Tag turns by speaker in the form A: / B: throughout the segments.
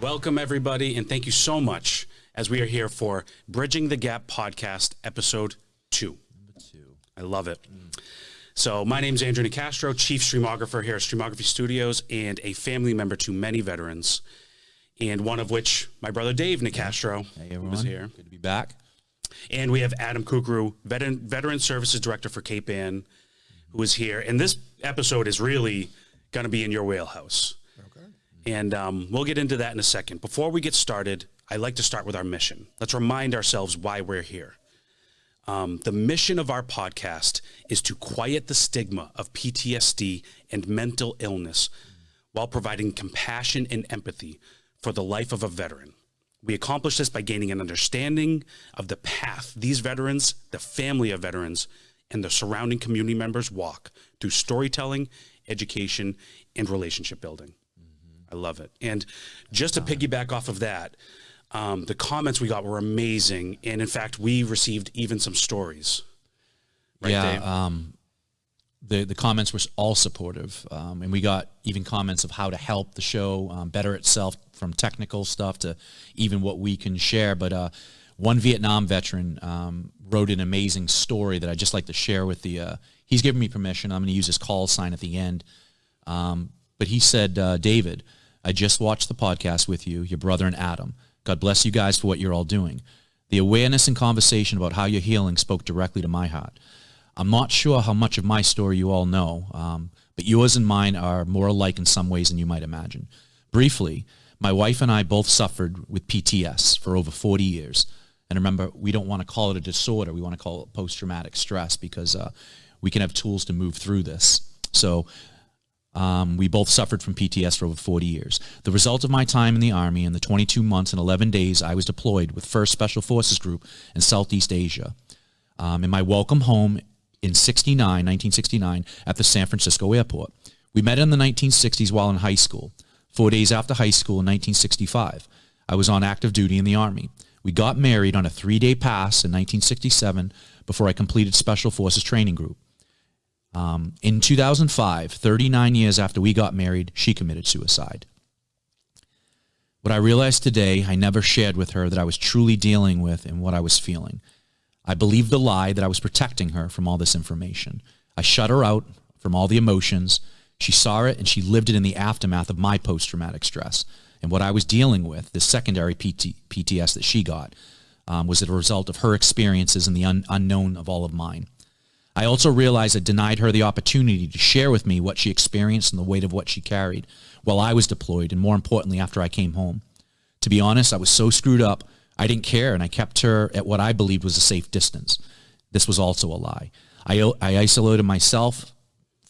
A: Welcome, everybody, and thank you so much as we are here for Bridging the Gap podcast, episode 2.
B: Number 2.
A: I love it. So my name's Andrew Nicastro, chief streamographer here at Streamography Studios and a family member to many veterans, and one of which, my brother Dave Nicastro,
B: Hey, everyone.
A: was here.
B: Good to be back.
A: And we have Adam Kukru, Veteran Services Director for Cape Ann, who is here. And this episode is really going to be in your wheelhouse. And we'll get into that in a second. Before we get started, I like to start with our mission. Let's remind ourselves why we're here. The mission of our podcast is to quiet the stigma of PTSD and mental illness while providing compassion and empathy for the life of a veteran. We accomplish this by gaining an understanding of the path these veterans, the family of veterans, and the surrounding community members walk through storytelling, education, and relationship building. I love it. And just to piggyback off of that, the comments we got were amazing. And in fact, we received even some stories. Right, Dave?
B: The comments were all supportive. And we got even comments of how to help the show better itself, from technical stuff to even what we can share. But one Vietnam veteran wrote an amazing story that I'd just like to share with the, he's given me permission. I'm going to use his call sign at the end. But he said, David, I just watched the podcast with you, your brother and Adam. God bless you guys for what you're all doing. The awareness and conversation about how you're healing spoke directly to my heart. I'm not sure how much of my story you all know, but yours and mine are more alike in some ways than you might imagine. Briefly, my wife and I both suffered with PTS for over 40 years. And remember, we don't want to call it a disorder. We want to call it post-traumatic stress because we can have tools to move through this. So we both suffered from PTS for over 40 years. The result of my time in the Army and the 22 months and 11 days I was deployed with 1st Special Forces Group in Southeast Asia. In my welcome home in 1969 at the San Francisco airport. We met in the 1960s while in high school. 4 days after high school in 1965, I was on active duty in the Army. We got married on a 3-day pass in 1967 before I completed Special Forces Training Group. In 2005, 39 years after we got married, she committed suicide. What I realized today, I never shared with her that I was truly dealing with and what I was feeling. I believed the lie that I was protecting her from all this information. I shut her out from all the emotions. She saw it and she lived it in the aftermath of my post-traumatic stress. And what I was dealing with, the secondary PTS that she got, was a result of her experiences and the unknown of all of mine. I also realized I denied her the opportunity to share with me what she experienced and the weight of what she carried while I was deployed, and more importantly, after I came home. To be honest, I was so screwed up, I didn't care, and I kept her at what I believed was a safe distance. This was also a lie. I isolated myself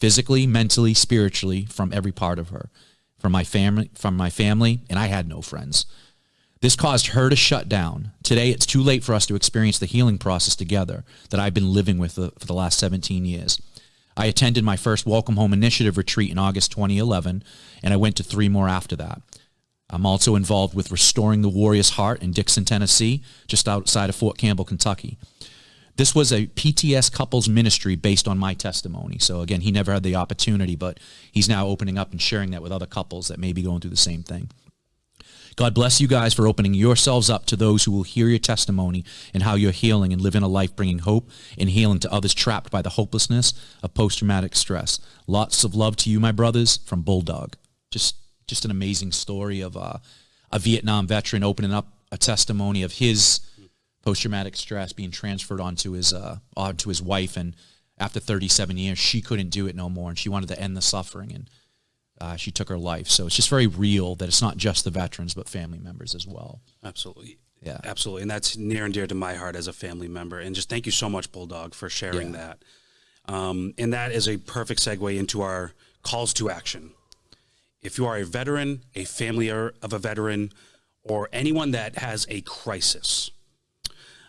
B: physically, mentally, spiritually from every part of her, from my family, and I had no friends. This caused her to shut down. Today, it's too late for us to experience the healing process together that I've been living with for the last 17 years. I attended my first Welcome Home Initiative retreat in August 2011, and I went to 3 more after that. I'm also involved with Restoring the Warrior's Heart in Dixon, Tennessee, just outside of Fort Campbell, Kentucky. This was a PTS couples ministry based on my testimony. So again, he never had the opportunity, but he's now opening up and sharing that with other couples that may be going through the same thing. God bless you guys for opening yourselves up to those who will hear your testimony and how you're healing and living a life bringing hope and healing to others trapped by the hopelessness of post-traumatic stress. Lots of love to you, my brothers, from Bulldog. Just an amazing story of a Vietnam veteran opening up a testimony of his post-traumatic stress being transferred onto his wife, and after 37 years, she couldn't do it no more, and she wanted to end the suffering, and she took her life. So it's just very real that it's not just the veterans, but family members as well.
A: Absolutely.
B: Yeah.
A: Absolutely. And that's near and dear to my heart as a family member. And just thank you so much, Bulldog, for sharing that. And that is a perfect segue into our calls to action. If you are a veteran, a family of a veteran, or anyone that has a crisis,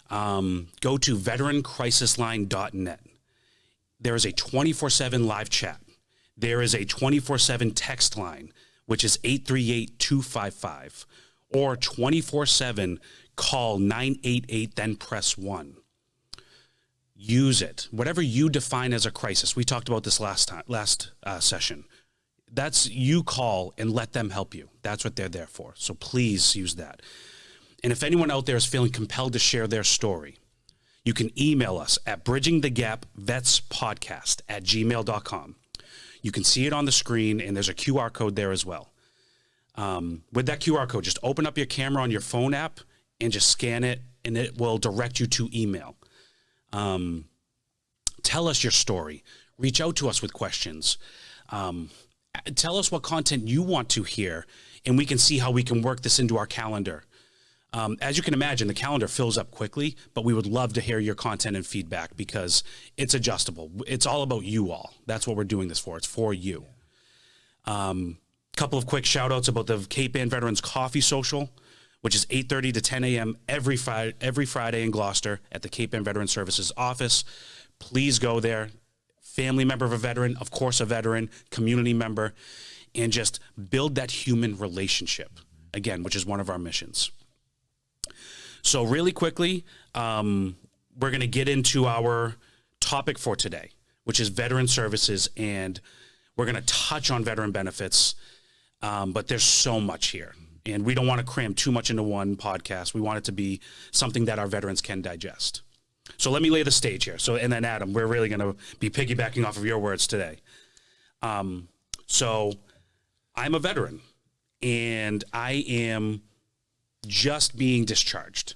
A: go to veterancrisisline.net. There is a 24/7 live chat. There is a 24/7 text line, which is 838-255, or 24/7 call 988, then press 1. Use it. Whatever you define as a crisis. We talked about this last session. That's you call and let them help you. That's what they're there for. So please use that. And if anyone out there is feeling compelled to share their story, you can email us at bridgingthegapvetspodcast@gmail.com. You can see it on the screen, and there's a QR code there as well. With that QR code, just open up your camera on your phone app and just scan it, and it will direct you to email. Tell us your story. Reach out to us with questions. Tell us what content you want to hear, and we can see how we can work this into our calendar. As you can imagine, the calendar fills up quickly, but we would love to hear your content and feedback because it's adjustable. It's all about you all. That's what we're doing this for. It's for you. Couple of quick shout outs about the Cape Ann Veterans Coffee Social, which is 8:30 to 10 a.m. every Friday in Gloucester at the Cape Ann Veteran Services office. Please go there. Family member of a veteran, of course a veteran, community member, and just build that human relationship, again, which is one of our missions. So really quickly, we're going to get into our topic for today, which is veteran services, and we're going to touch on veteran benefits, but there's so much here, and we don't want to cram too much into one podcast. We want it to be something that our veterans can digest. So let me lay the stage here. So, and then Adam, we're really going to be piggybacking off of your words today. So I'm a veteran, and I am just being discharged,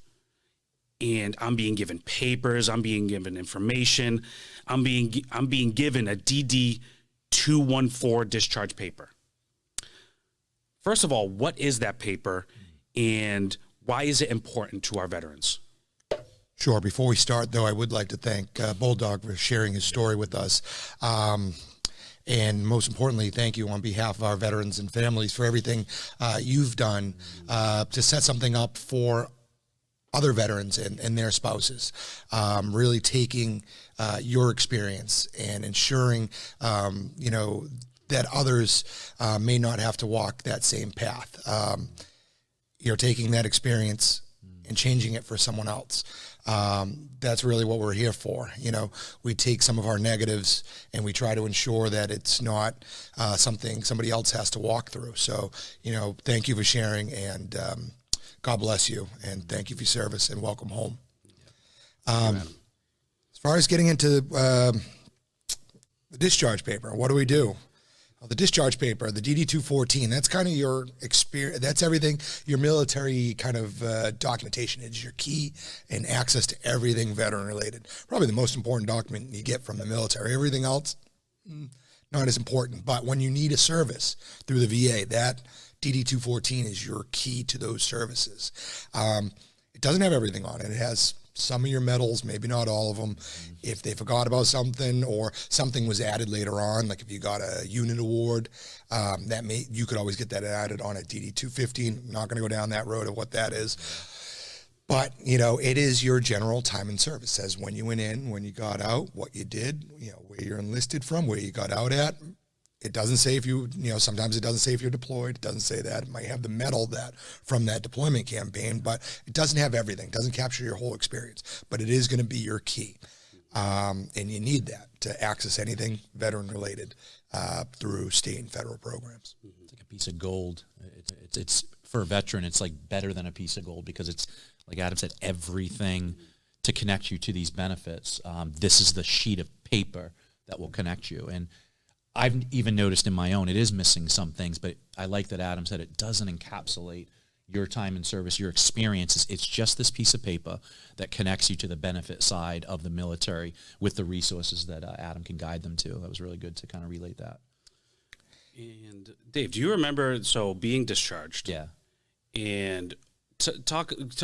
A: and I'm being given papers. I'm being given information. I'm being given a DD 214 discharge paper. First of all, what is that paper, and why is it important to our veterans?
C: Sure. Before we start, though, I would like to thank Bulldog for sharing his story with us. And most importantly, thank you on behalf of our veterans and families for everything you've done to set something up for other veterans and their spouses. Really taking your experience and ensuring, that others may not have to walk that same path. You're taking that experience and changing it for someone else. That's really what we're here for. We take some of our negatives and we try to ensure that it's not something somebody else has to walk through. So, thank you for sharing, and God bless you, and thank you for your service, and welcome home. As far as getting into the discharge paper, what do we do? Well, the discharge paper, the DD-214, that's kind of your experience. That's everything, your military kind of documentation. It's your key and access to everything veteran related. Probably the most important document you get from the military. Everything else, not as important. But when you need a service through the VA, that DD-214 is your key to those services. It doesn't have everything on it. It has some of your medals, maybe not all of them. If they forgot about something or something was added later on, like if you got a unit award, you could always get that added on at DD-215. I'm not going to go down that road of what that is. But, it is your general time in service. It says when you went in, when you got out, what you did, where you're enlisted from, where you got out at. It doesn't say if sometimes it doesn't say if you're deployed. It doesn't say that. It might have the medal from that deployment campaign, but it doesn't have everything. It doesn't capture your whole experience, but it is going to be your key. And you need that to access anything veteran related through state and federal programs.
B: It's like a piece of gold. It's for a veteran, it's like better than a piece of gold because it's, like Adam said, everything to connect you to these benefits. This is the sheet of paper that will connect you. And I've even noticed in my own, it is missing some things, but I like that Adam said it doesn't encapsulate your time in service, your experiences. It's just this piece of paper that connects you to the benefit side of the military with the resources that Adam can guide them to. That was really good to kind of relate that.
A: And Dave, do you remember, being discharged?
B: Yeah.
A: And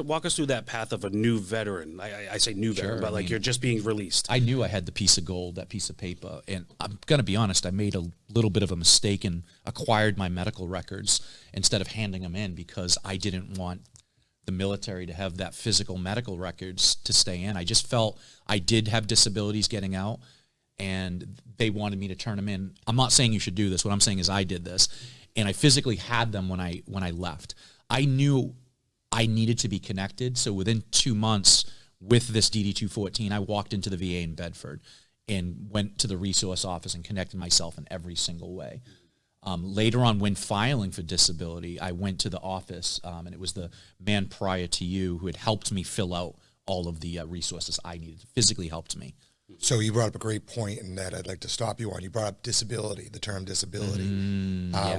A: walk us through that path of a new veteran. I say new veteran, but you're just being released.
B: I knew I had the piece of gold, that piece of paper, and I'm going to be honest, I made a little bit of a mistake and acquired my medical records instead of handing them in because I didn't want the military to have that physical medical records to stay in. I just felt I did have disabilities getting out, and they wanted me to turn them in. I'm not saying you should do this. What I'm saying is I did this, and I physically had them when I left. I knew I needed to be connected. So within 2 months with this DD-214, I walked into the VA in Bedford and went to the resource office and connected myself in every single way. Later on, when filing for disability, I went to the office, and it was the man prior to you who had helped me fill out all of the resources I needed, physically helped me.
C: So you brought up a great point, and that I'd like to stop you on. You brought up disability, the term disability.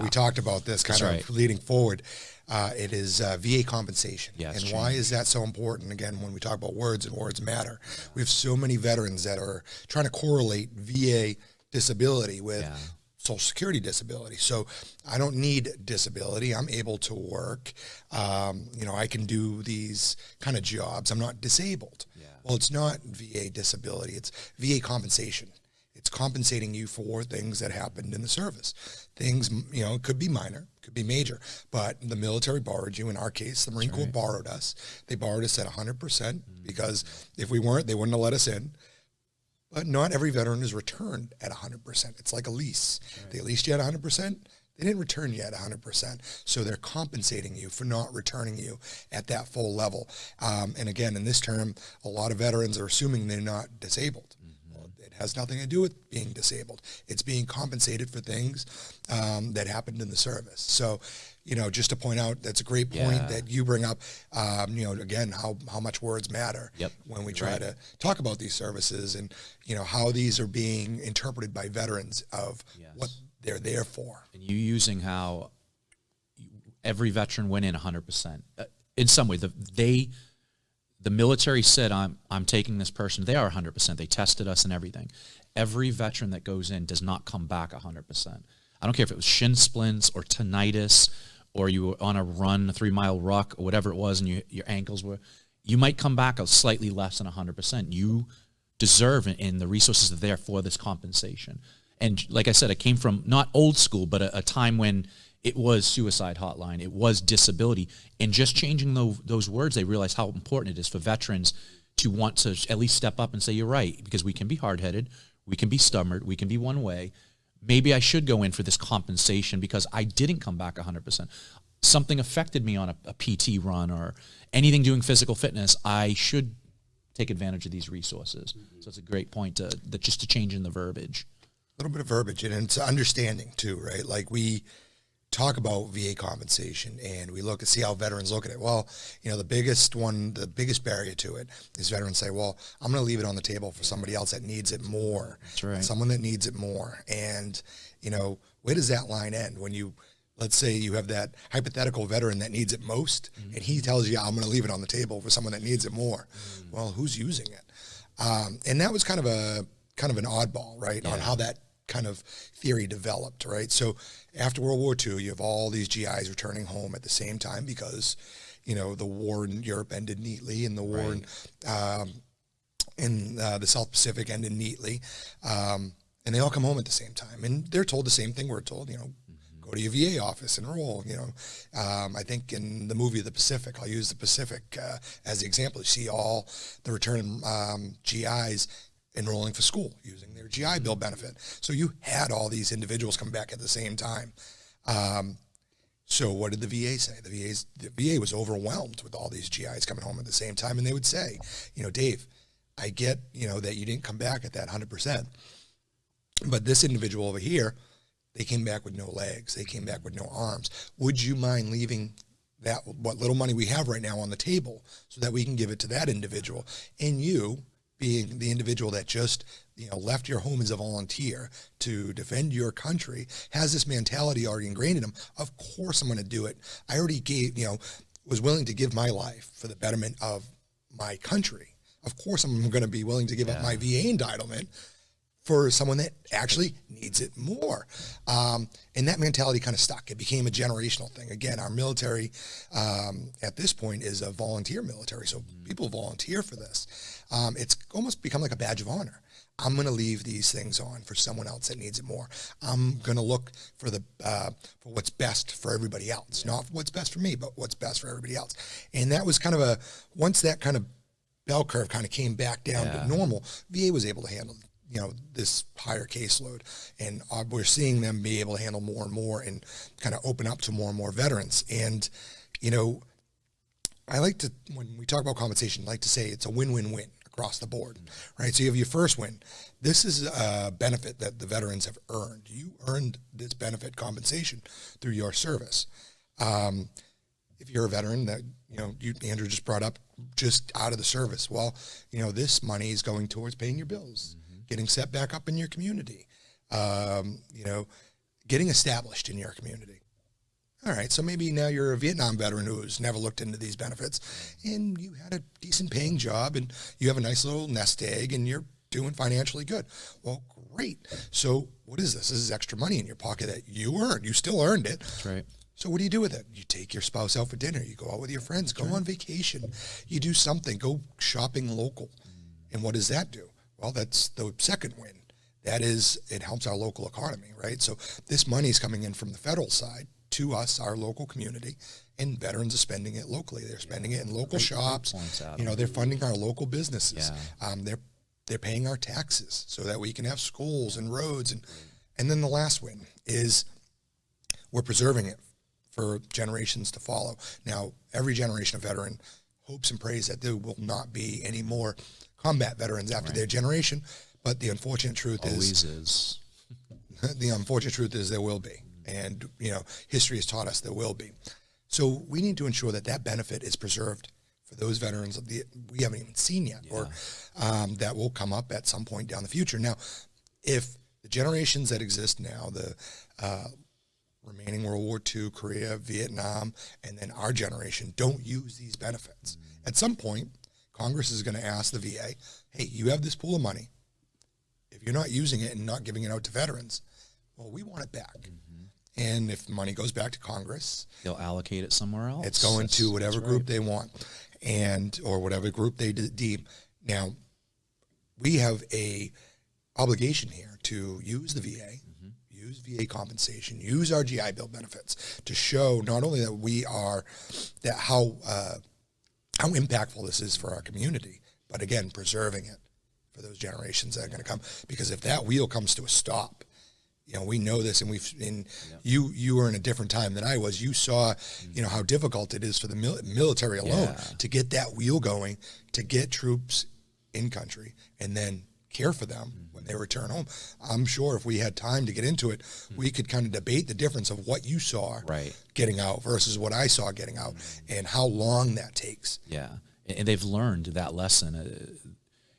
C: We talked about this kind of leading forward. It is VA compensation.
B: Yeah,
C: and why is that so important? Again, when we talk about words and words matter, we have so many veterans that are trying to correlate VA disability with Social Security disability. So I don't need disability. I'm able to work. I can do these kind of jobs. I'm not disabled. Well, it's not VA disability. It's VA compensation. It's compensating you for things that happened in the service. Things, it could be minor, could be major, but the military borrowed you. In our case, the Marine Corps borrowed us. They borrowed us at 100% because if we weren't, they wouldn't have let us in. But not every veteran is returned at 100%. It's like a lease. They leased you at 100%. They didn't return you at 100%. So they're compensating you for not returning you at that full level. And again, in this term, a lot of veterans are assuming they're not disabled. Well, it has nothing to do with being disabled. It's being compensated for things that happened in the service. So, just to point out, that's a great point that you bring up, again, how much words matter when we try to talk about these services and, how these are being interpreted by veterans of what they're there for.
B: And you using how every veteran went in 100%. In some way, the military said, I'm taking this person. They are 100%. They tested us and everything. Every veteran that goes in does not come back 100%. I don't care if it was shin splints or tinnitus or you were on a run, a 3-mile ruck or whatever it was, and your ankles were, you might come back a slightly less than 100%. You deserve, and the resources are there for this compensation. And like I said, it came from not old school, but a time when it was suicide hotline, it was disability. And just changing those words, they realized how important it is for veterans to want to at least step up and say, you're right, because we can be hard-headed, we can be stubborn, we can be one way. Maybe I should go in for this compensation because I didn't come back 100%. Something affected me on a PT run or anything doing physical fitness. I should take advantage of these resources. So it's a great point just to change in the verbiage.
C: A little bit of verbiage, and it's understanding too, right? Like we talk about VA compensation and we look and see how veterans look at it. Well, the biggest barrier to it is veterans say, well, I'm going to leave it on the table for somebody else that needs it more.
B: That's right.
C: Someone that needs it more. And, where does that line end when let's say you have that hypothetical veteran that needs it most and he tells you, I'm going to leave it on the table for someone that needs it more. Well, who's using it? And that was kind of an oddball, right? On how that kind of theory developed, right? So after World War II, you have all these GIs returning home at the same time because, the war in Europe ended neatly and the war in the South Pacific ended neatly. And they all come home at the same time. And they're told the same thing we're told, go to your VA office, enroll, I think in the movie The Pacific, I'll use the Pacific as the example. You see all the returning GIs enrolling for school using their GI Bill benefit. So you had all these individuals come back at the same time. So what did the VA say? The VA was overwhelmed with all these GIs coming home at the same time. And they would say, Dave, I get, that you didn't come back at that 100%. But this individual over here, they came back with no legs. They came back with no arms. Would you mind leaving what little money we have right now on the table so that we can give it to that individual? And you, being the individual that just left your home as a volunteer to defend your country, has this mentality already ingrained in him. Of course I'm going to do it. I already was willing to give my life for the betterment of my country. Of course I'm going to be willing to give up my VA entitlement for someone that actually needs it more. And that mentality kind of stuck. It became a generational thing. Again, our military at this point is a volunteer military, so people volunteer for this. It's almost become like a badge of honor. I'm going to leave these things on for someone else that needs it more. I'm going to look for for what's best for everybody else, not what's best for me, but what's best for everybody else. And that was kind of once that kind of bell curve kind of came back down to normal, VA was able to handle this higher caseload, and we're seeing them be able to handle more and more and kind of open up to more and more veterans. And, I like to, when we talk about compensation, I like to say it's a win-win-win across the board, right? So you have your first win. This is a benefit that the veterans have earned. You earned this benefit compensation through your service. If you're a veteran that, Andrew just brought up just out of the service, well, this money is going towards paying your bills, getting set back up in your community, getting established in your community. All right, so maybe now you're a Vietnam veteran who's never looked into these benefits, and you had a decent paying job, and you have a nice little nest egg, and you're doing financially good. Well, great. So what is this? This is extra money in your pocket that you earned. You still earned it.
B: That's right.
C: So what do you do with it? You take your spouse out for dinner. You go out with your friends. Go on vacation. You do something. Go shopping local. And what does that do? Well, that's the second win. That is, it helps our local economy, right? So this money is coming in from the federal side to us, our local community, and veterans are spending it locally. They're spending it in local shops. They're funding our local businesses. They're paying our taxes so that we can have schools and roads. And then the last win is we're preserving it for generations to follow. Now, every generation of veteran hopes and prays that there will not be any more combat veterans after their generation, but the unfortunate truth is the unfortunate truth is there will be. And, history has taught us there will be. So we need to ensure that that benefit is preserved for those veterans we haven't even seen yet, or that will come up at some point down the future. Now, if the generations that exist now, the remaining World War II, Korea, Vietnam, and then our generation don't use these benefits, at some point, Congress is going to ask the VA, hey, you have this pool of money. If you're not using it and not giving it out to veterans, well, we want it back. And if money goes back to Congress,
B: they'll allocate it somewhere else.
C: It's going to whatever group they want, or whatever group they deem. Now, we have a obligation here to use the VA, use VA compensation, use our GI Bill benefits to show not only that how impactful this is for our community, but again, preserving it for those generations that are going to come. Because if that wheel comes to a stop, we know this, and you were in a different time than I was. You saw, how difficult it is for the military alone to get that wheel going, to get troops in country, and then care for them when they return home. I'm sure if we had time to get into it, we could kind of debate the difference of what you saw getting out versus what I saw getting out, and how long that takes.
B: Yeah, and they've learned that lesson.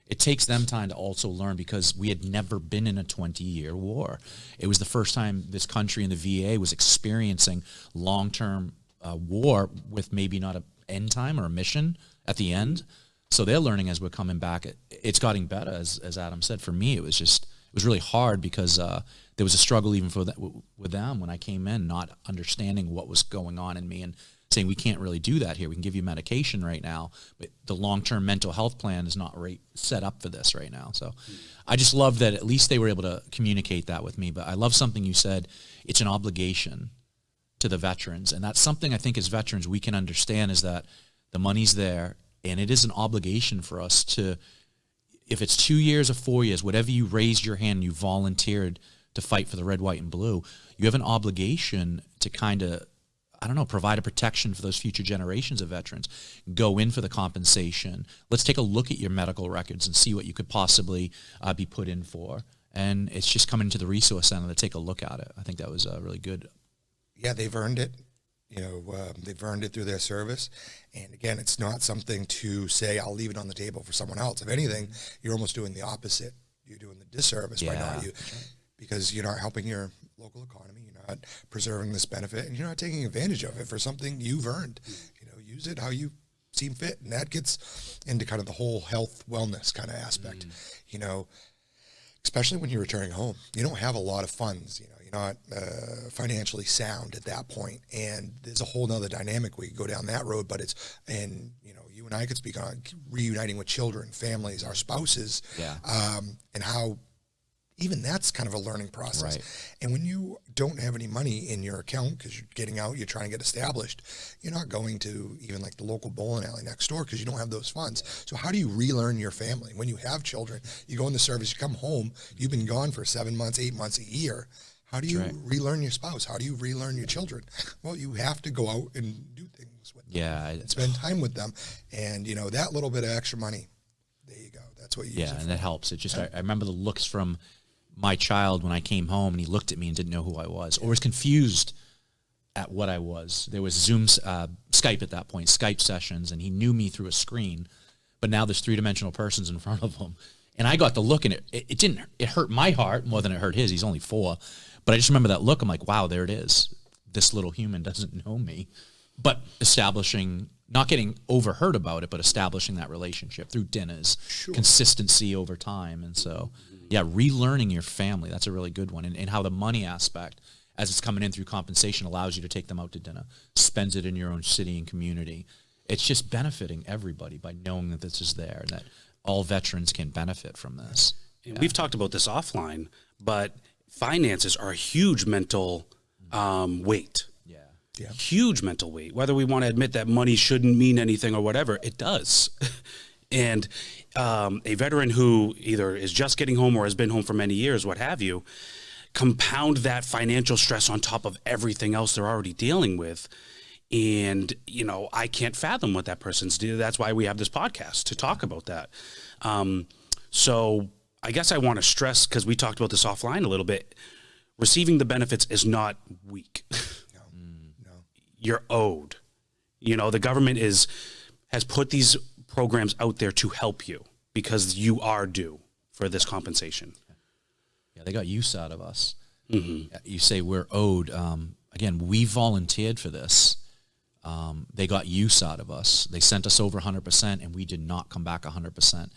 B: It takes them time to also learn, because we had never been in a 20-year war. It was the first time this country and the VA was experiencing long-term war with maybe not an end time or a mission at the end. So they're learning as we're coming back. It's getting better, as Adam said. For me, it was really hard, because there was a struggle even with them when I came in, not understanding what was going on in me and saying, we can't really do that here. We can give you medication right now, but the long-term mental health plan is not set up for this right now. So I just love that at least they were able to communicate that with me. But I love something you said. It's an obligation to the veterans. And that's something I think as veterans we can understand, is that the money's there, and it is an obligation for us to, if it's 2 years or 4 years, whatever you raised your hand, you volunteered to fight for the red, white, and blue, you have an obligation to kind of, provide a protection for those future generations of veterans. Go in for the compensation. Let's take a look at your medical records and see what you could possibly be put in for. And it's just coming to the resource center to take a look at it. I think that was really good.
C: Yeah, they've earned it. They've earned it through their service. And again, it's not something to say, I'll leave it on the table for someone else. If anything, you're almost doing the opposite. You're doing the disservice by not because you're not helping your local economy. You're not preserving this benefit, and you're not taking advantage of it for something you've earned. Use it how you seem fit. And that gets into kind of the whole health wellness kind of aspect, especially when you're returning home. You don't have a lot of funds, you're not financially sound at that point. And there's a whole nother dynamic. We could go down that road, but you and I could speak on reuniting with children, families, our spouses, and how even that's kind of a learning process. Right. And when you don't have any money in your account because you're getting out, you're trying to get established, you're not going to even like the local bowling alley next door because you don't have those funds. So how do you relearn your family? When you have children, you go in the service, you come home, you've been gone for 7 months, 8 months, a year. How do you relearn your spouse? How do you relearn your children? Well, you have to go out and do things with them. And spend time with them. And, that little bit of extra money There you go. That's what you use it
B: and
C: for.
B: that helps. It just, I remember the looks from my child when I came home and he looked at me and didn't know who I was or was confused at what I was. There was Skype at that point, Skype sessions, and he knew me through a screen, but now there's three-dimensional persons in front of him. And I got the look, and it hurt my heart more than it hurt his. He's only 4. But I just remember that look. I'm like, wow, there it is. This little human doesn't know me. But establishing, not getting overheard about it, but establishing that relationship through dinners, consistency over time. And so, yeah, relearning your family, that's a really good one. And how the money aspect, as it's coming in through compensation, allows you to take them out to dinner, spends it in your own city and community. It's just benefiting everybody by knowing that this is there and that all veterans can benefit from this.
A: And we've talked about this offline, but finances are a huge mental weight.
C: Yeah.
A: Huge mental weight. Whether we want to admit that money shouldn't mean anything or whatever, it does. And a veteran who either is just getting home or has been home for many years, what have you, compound that financial stress on top of everything else they're already dealing with. And, I can't fathom what that person's doing. That's why we have this podcast to talk about that. So I guess I want to stress, because we talked about this offline a little bit, receiving the benefits is not weak.
C: No.
A: You're owed. The government has put these programs out there to help you because you are due for this compensation.
B: Yeah, they got use out of us.
A: Mm-hmm.
B: You say we're owed. Again, we volunteered for this. They got use out of us. They sent us over 100%, and we did not come back 100%.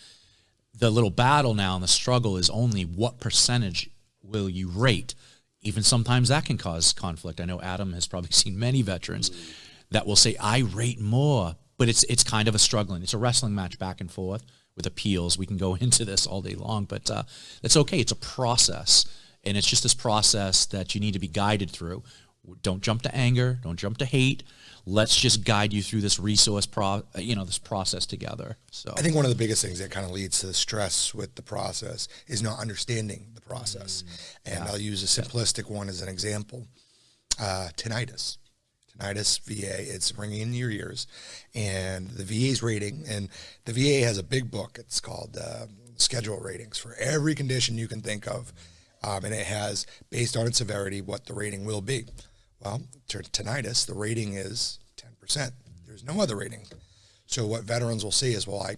B: The little battle now and the struggle is only what percentage will you rate. Even sometimes that can cause conflict. I know Adam has probably seen many veterans that will say, I rate more. But it's kind of a struggling. It's a wrestling match back and forth with appeals. We can go into this all day long, but it's okay. It's a process, and it's just this process that you need to be guided through. Don't jump to anger. Don't jump to hate. Let's just guide you through this this process together. So
C: I think one of the biggest things that kind of leads to the stress with the process is not understanding the process. And I'll use a simplistic one as an example. Tinnitus. Tinnitus, VA, it's ringing in your ears. And the VA's rating, and the VA has a big book. It's called Schedule Ratings for every condition you can think of. And it has, based on its severity, what the rating will be. Well, tinnitus, the rating is 10%. There's no other rating. So what veterans will see is, well,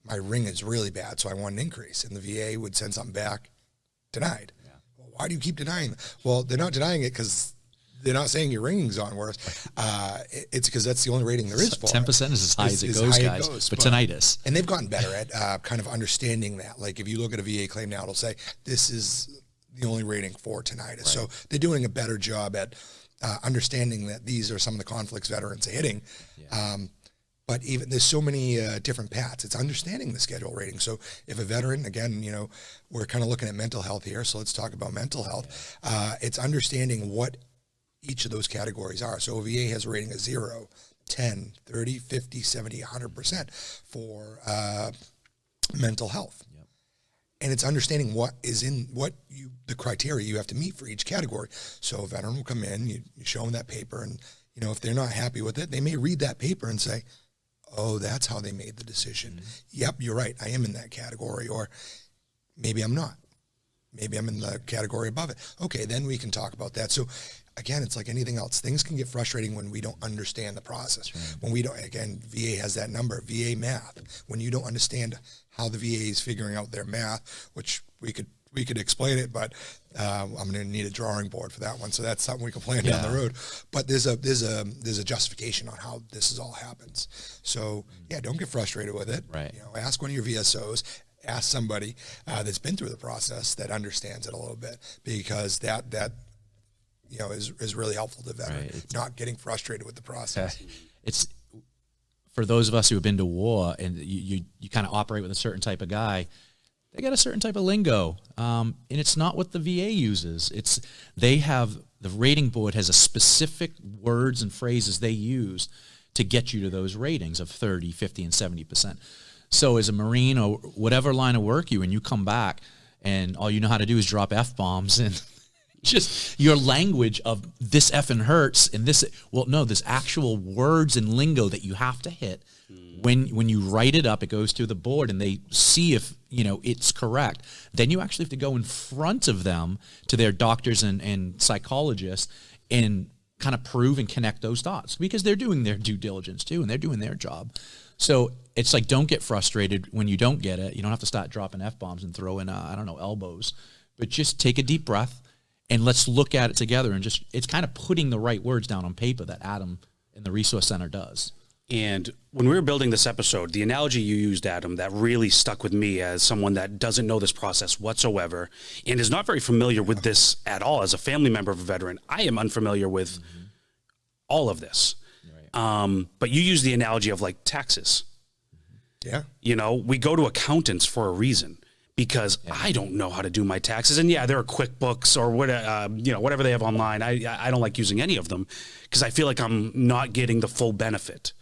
C: my ring is really bad, so I want an increase. And the VA would send something back, denied. Yeah. Well, why do you keep denying? Well, they're not denying it because they're not saying your ringing's on worse. It's because that's the only rating there is for
B: 10% is as high as it goes, guys. But tinnitus.
C: And they've gotten better at kind of understanding that. Like if you look at a VA claim now, it'll say, this is the only rating for tinnitus. Right. So they're doing a better job at understanding that these are some of the conflicts veterans are hitting. Yeah. But even there's so many different paths. It's understanding the schedule rating. So if a veteran, again, we're kind of looking at mental health here. So let's talk about mental health. Yeah. It's understanding what each of those categories are. So a VA has a rating of 0, 10, 30, 50, 70, 100% for mental health. Yep. And it's understanding what is in the criteria you have to meet for each category. So a veteran will come in, you show them that paper, and if they're not happy with it, they may read that paper and say, oh, that's how they made the decision. Mm-hmm. Yep, you're right, I am in that category, or maybe I'm not. Maybe I'm in the category above it. Okay, then we can talk about that. So again, it's like anything else. Things can get frustrating when we don't understand the process. Right. When we don't, again, VA has that number, VA math. When you don't understand how the VA is figuring out their math, which we could explain it, but I'm going to need a drawing board for that one. So that's something we can plan down the road. But there's a justification on how this all happens. So don't get frustrated with it.
B: Right.
C: Ask one of your VSOs. Ask somebody that's been through the process that understands it a little bit, because that is really helpful to veterans. Right. Not getting frustrated with the process.
B: It's for those of us who have been to war and you kind of operate with a certain type of guy. They got a certain type of lingo, and it's not what the VA uses. The rating board has a specific words and phrases they use to get you to those ratings of 30, 50, and 70%. So as a Marine or whatever line of work and you come back and all you know how to do is drop F-bombs and just your language of this effing hurts and this. Well, no, there's actual words and lingo that you have to hit. When you write it up, it goes to the board and they see if, it's correct. Then you actually have to go in front of them to their doctors and psychologists and kind of prove and connect those dots because they're doing their due diligence too and they're doing their job. So it's like, don't get frustrated when you don't get it. You don't have to start dropping F-bombs and throwing, elbows, but just take a deep breath and let's look at it together and it's kind of putting the right words down on paper that Adam in the Resource Center does.
A: And when we were building this episode, the analogy you used, Adam, that really stuck with me as someone that doesn't know this process whatsoever and is not very familiar with this at all. As a family member of a veteran, I am unfamiliar with all of this. Right. But you use the analogy of like taxes.
C: Yeah.
A: We go to accountants for a reason because I don't know how to do my taxes. And there are QuickBooks or whatever they have online. I don't like using any of them because I feel like I'm not getting the full benefit.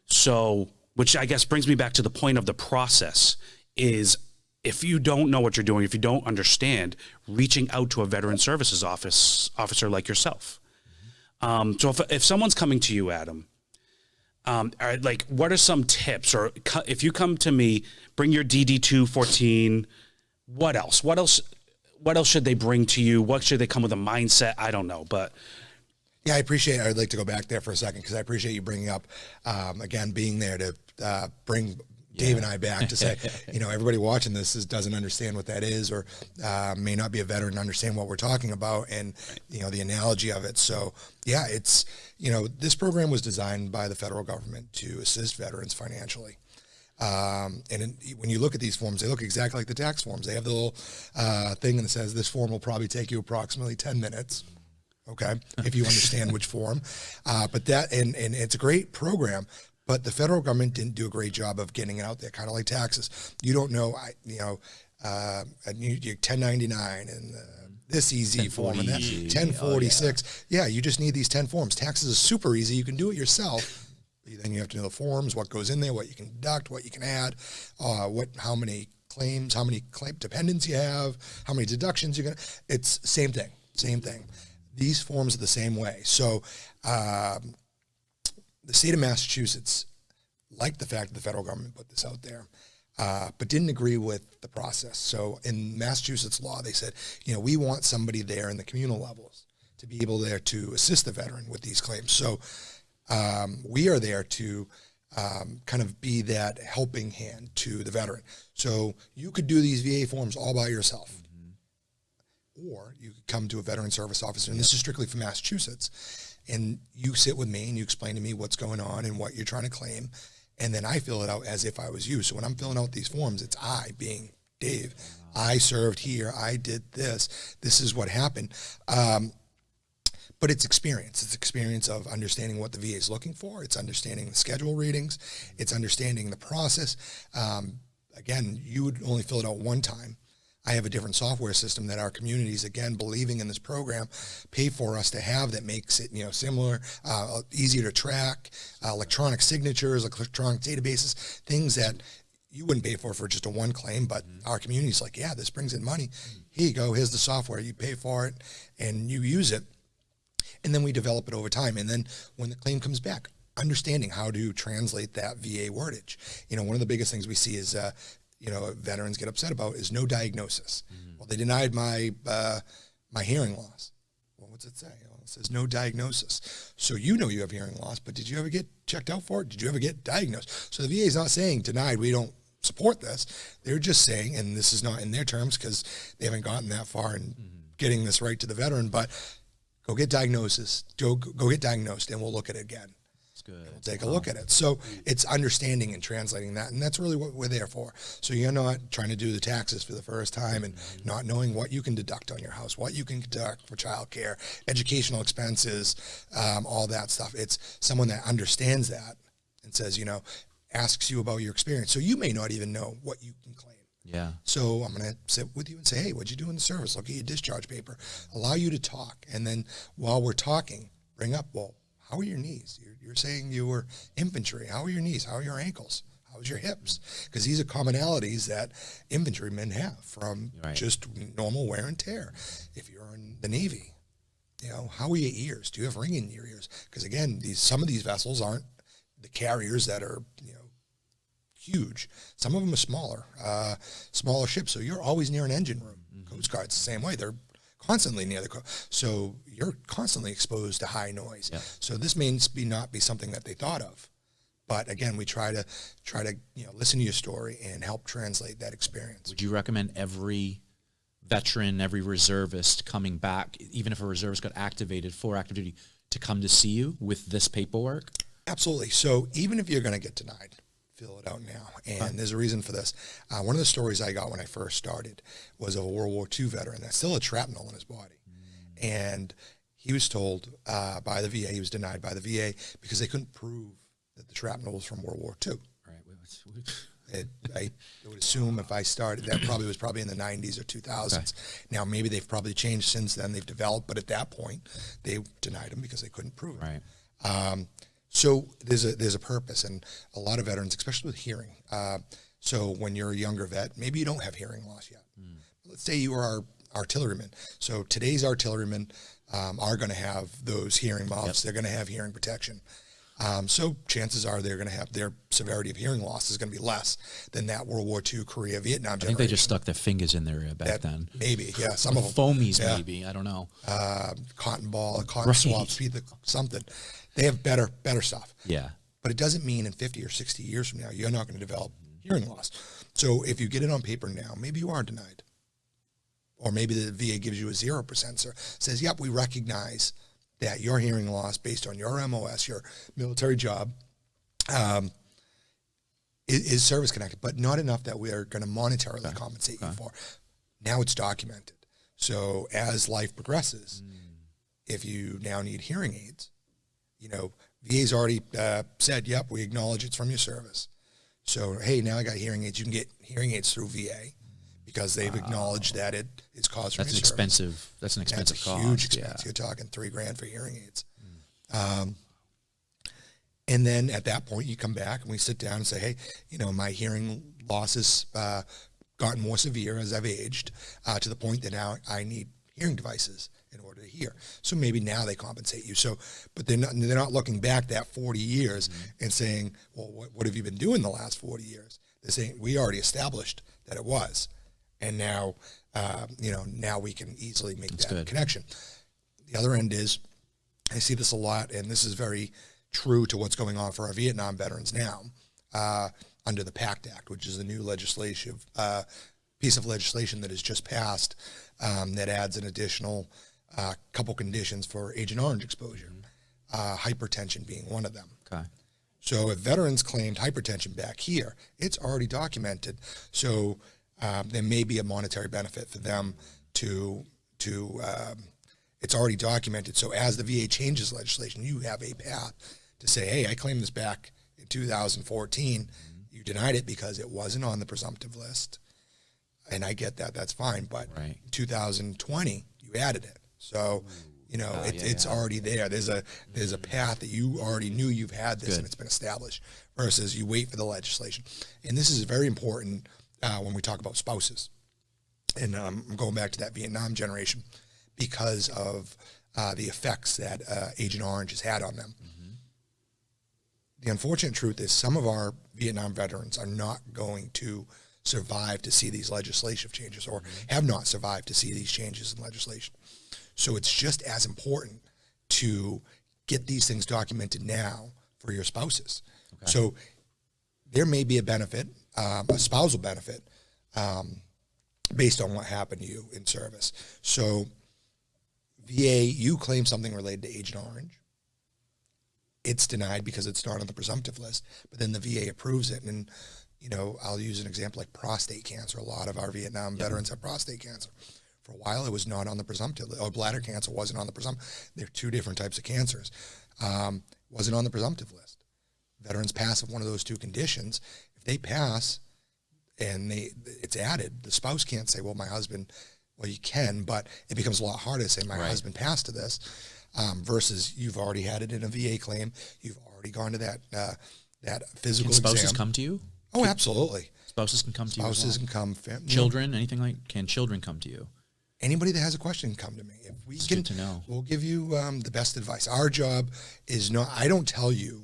A: So, which I guess brings me back to the point of the process is if you don't know what you're doing, if you don't understand, reaching out to a veteran services officer like yourself. So if someone's coming to you, Adam, what are some tips, or if you come to me, bring your DD-214, what else should they bring to you? What should they come with a mindset? I don't know, but
C: yeah, I appreciate it. I'd like to go back there for a second because I appreciate you bringing up, again, being there to bring Dave and I back to say, everybody watching this doesn't understand what that is or may not be a veteran and understand what we're talking about and, the analogy of it. So, it's, this program was designed by the federal government to assist veterans financially. When you look at these forms, they look exactly like the tax forms. They have the little thing that says this form will probably take you approximately 10 minutes. Okay, if you understand which form, but that and it's a great program, but the federal government didn't do a great job of getting it out there. Kind of like taxes, you don't know, your 1099 and this easy form and that 1046. You just need these 10 forms. Taxes is super easy. You can do it yourself. Then you have to know the forms, what goes in there, what you can deduct, what you can add, how many claims, how many claim dependents you have, how many deductions you're gonna. It's same thing. These forms are the same way. So the state of Massachusetts liked the fact that the federal government put this out there, but didn't agree with the process. So in Massachusetts law, they said, we want somebody there in the communal levels to be able there to assist the veteran with these claims. So we are there to kind of be that helping hand to the veteran. So you could do these VA forms all by yourself. Or you could come to a veteran service officer, and this is strictly for Massachusetts, and you sit with me and you explain to me what's going on and what you're trying to claim, and then I fill it out as if I was you. So when I'm filling out these forms, it's I, being Dave. I served here. I did this. This is what happened. But it's experience. It's experience of understanding what the VA is looking for. It's understanding the schedule readings. It's understanding the process. Again, you would only fill it out one time. I have a different software system that our communities, again, believing in this program, pay for us to have that makes it, similar, easier to track, electronic signatures, electronic databases, things that you wouldn't pay for just a one claim, but our community's like, this brings in money. Here you go. Here's the software. You pay for it and you use it. And then we develop it over time. And then when the claim comes back, understanding how to translate that VA wordage. One of the biggest things we see is, veterans get upset about is no diagnosis. Well, they denied my hearing loss. Well, what's it say? Well, it says no diagnosis. So you have hearing loss, but did you ever get checked out for it? Did you ever get diagnosed? So the VA is not saying denied, we don't support this. They're just saying, and this is not in their terms because they haven't gotten that far in getting this right to the veteran, but go get diagnosis, go get diagnosed, and we'll look at it again. Good. We'll take a look at it. So it's understanding and translating that, and that's really what we're there for. So you're not trying to do the taxes for the first time and not knowing what you can deduct on your house, what you can deduct for childcare, educational expenses, all that stuff. It's someone that understands that and says, asks you about your experience. So you may not even know what you can claim.
B: Yeah.
C: So I'm going to sit with you and say, hey, what'd you do in the service? Look at your discharge paper. Allow you to talk. And then while we're talking, bring up, well, how are your knees? You're saying you were infantry. How are your knees? How are your ankles? how's your hips? Because these are commonalities that infantrymen have from just normal wear and tear. If you're in the Navy, you know, how are your ears? Do you have ringing in your ears? Because again, some of these vessels aren't the carriers that are, you know, huge. Some of them are smaller ships. So you're always near an engine room. Coast Guard's the same way. They're constantly near the so you're constantly exposed to high noise. So this may not be something that they thought of. But again, we try to you know, listen to your story and help translate that experience.
B: Would you recommend every veteran, every reservist coming back, even if a reservist got activated for active duty, to come to see you with this paperwork?
C: Absolutely. So even if you're going to get denied, fill it out now. And there's a reason for this. One of the stories I got when I first started was of a World War II veteran that still had shrapnel in his body. And he was told by the VA, he was denied by the VA because they couldn't prove that the shrapnel was from World War II. Right. I would assume if I started, that was probably in the 90s or 2000s. Okay. Now, maybe they've probably changed since then. They've developed, but at that point, they denied him because they couldn't prove it.
B: Right.
C: So there's a purpose, and a lot of veterans, especially with hearing. So when you're a younger vet, maybe you don't have hearing loss yet. Let's say you are artillerymen. So today's artillerymen are going to have those hearing muffs. They're going to have hearing protection. So chances are they're going to have their severity of hearing loss is going to be less than that World War II, Korea, Vietnam generation.
B: I think they just stuck their fingers in there back then.
C: Maybe, yeah. Some of them.
B: Foamies, maybe. I don't know.
C: Cotton ball, cotton swabs, something. They have better stuff.
B: Yeah.
C: But it doesn't mean in 50 or 60 years from now, you're not going to develop hearing loss. So if you get it on paper now, maybe you are denied. Or maybe the VA gives you a 0%, says, yep, we recognize that your hearing loss based on your MOS, your military job, is service connected, but not enough that we are going to monetarily compensate you for. Now it's documented. So as life progresses, if you now need hearing aids, you know, VA's already said, yep, we acknowledge it's from your service. So, hey, now I got hearing aids. You can get hearing aids through VA because they've acknowledged that it's caused from your service.
B: That's an expensive cost.
C: Huge expense. You're talking $3,000 for hearing aids. And then at that point, you come back and we sit down and say, hey, you know, my hearing loss has gotten more severe as I've aged to the point that now I need hearing devices in order to hear. So maybe now they compensate you. So, but they're not looking back that 40 years and saying, well, what have you been doing the last 40 years? They're saying, we already established that it was. And now, you know, now we can easily make that connection. The other end is, I see this a lot, and this is very true to what's going on for our Vietnam veterans now, under the PACT Act, which is a new legislative piece of legislation that has just passed that adds an additional couple conditions for Agent Orange exposure, hypertension being one of them.
B: Okay.
C: So if veterans claimed hypertension back here, it's already documented. So there may be a monetary benefit for them to it's already documented. So as the VA changes legislation, you have a path to say, hey, I claimed this back in 2014. You denied it because it wasn't on the presumptive list. And I get that. That's fine. But in 2020, you added it. So, you know, it's already there. There's a path that you already knew you've had this and it's been established versus you wait for the legislation. And this is very important when we talk about spouses. And I'm going back to that Vietnam generation because of the effects that Agent Orange has had on them. The unfortunate truth is some of our Vietnam veterans are not going to survive to see these legislative changes or have not survived to see these changes in legislation. So it's just as important to get these things documented now for your spouses. Okay. So there may be a benefit, a spousal benefit, based on what happened to you in service. So VA, you claim something related to Agent Orange. It's denied because it's not on the presumptive list, but then the VA approves it. And, you know, I'll use an example like prostate cancer. A lot of our Vietnam veterans have prostate cancer. For a while, it was not on the presumptive list. Or bladder cancer wasn't on the presumptive. They're two different types of cancers. Wasn't on the presumptive list. Veterans pass of one of those two conditions. If they pass and it's added, the spouse can't say, well, my husband, well, you can, but it becomes a lot harder to say my husband passed to this. Versus you've already had it in a VA claim, you've already gone to that physical exam.
B: Can spouses come to you?
C: Oh, absolutely.
B: Spouses can come to you.
C: Spouses can come.
B: Children, anything like? Can children come to you?
C: Anybody that has a question can come to me. If we
B: It's
C: can,
B: good to know.
C: we'll give you the best advice. Our job is not. I don't tell you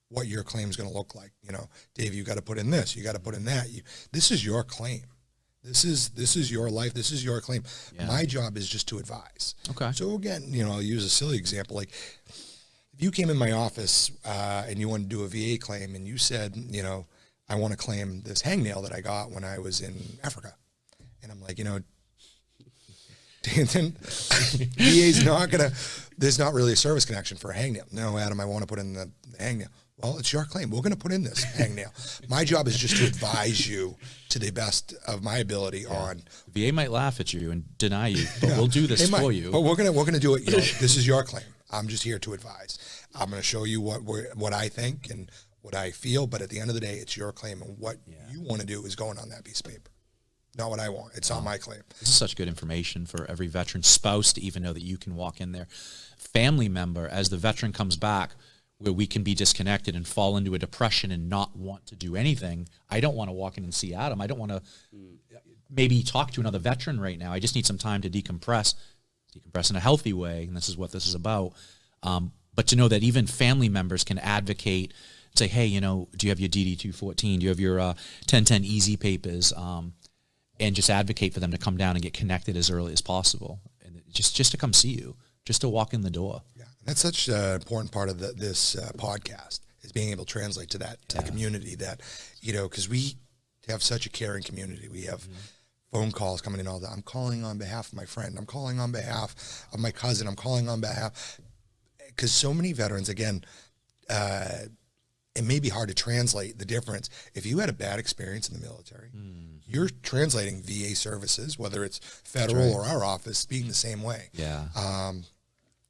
C: what your claim is going to look like. You know, Dave, you got to put in this. You got to put in that. This is your claim. This is your life. This is your claim.
B: Yeah.
C: My job is just to advise.
B: Okay.
C: So again, you know, I'll use a silly example. Like if you came in my office and you wanted to do a VA claim, and you said, you know, I want to claim this hangnail that I got when I was in Africa, and I'm like, you know. Then VA's not gonna. There's not really a service connection for a hangnail. No, Adam, I want to put in the hangnail. Well, it's your claim. We're going to put in this hangnail. My job is just to advise you to the best of my ability on.
B: VA might laugh at you and deny you, but we'll do this for you.
C: But we're gonna do it. You know, this is your claim. I'm just here to advise. I'm going to show you what I think and what I feel. But at the end of the day, it's your claim, and what you want to do is going on that piece of paper. Not what I want. It's not my claim.
B: This is such good information for every veteran spouse to even know that you can walk in there. Family member, as the veteran comes back, where we can be disconnected and fall into a depression and not want to do anything. I don't want to walk in and see Adam. I don't want to maybe talk to another veteran right now. I just need some time to decompress in a healthy way, and this is what this is about. But to know that even family members can advocate, say, hey, you know, do you have your DD-214? Do you have your 1010 easy papers? And just advocate for them to come down and get connected as early as possible, and just to come see you, just to walk in the door.
C: Yeah, that's such an important part of this podcast is being able to translate to that to the community. That, you know, because we have such a caring community. We have phone calls coming in all the time. I'm calling on behalf of my friend. I'm calling on behalf of my cousin. I'm calling on behalf, because so many veterans, again, it may be hard to translate the difference. If you had a bad experience in the military, you're translating VA services, whether it's federal or our office, being the same way.
B: Yeah.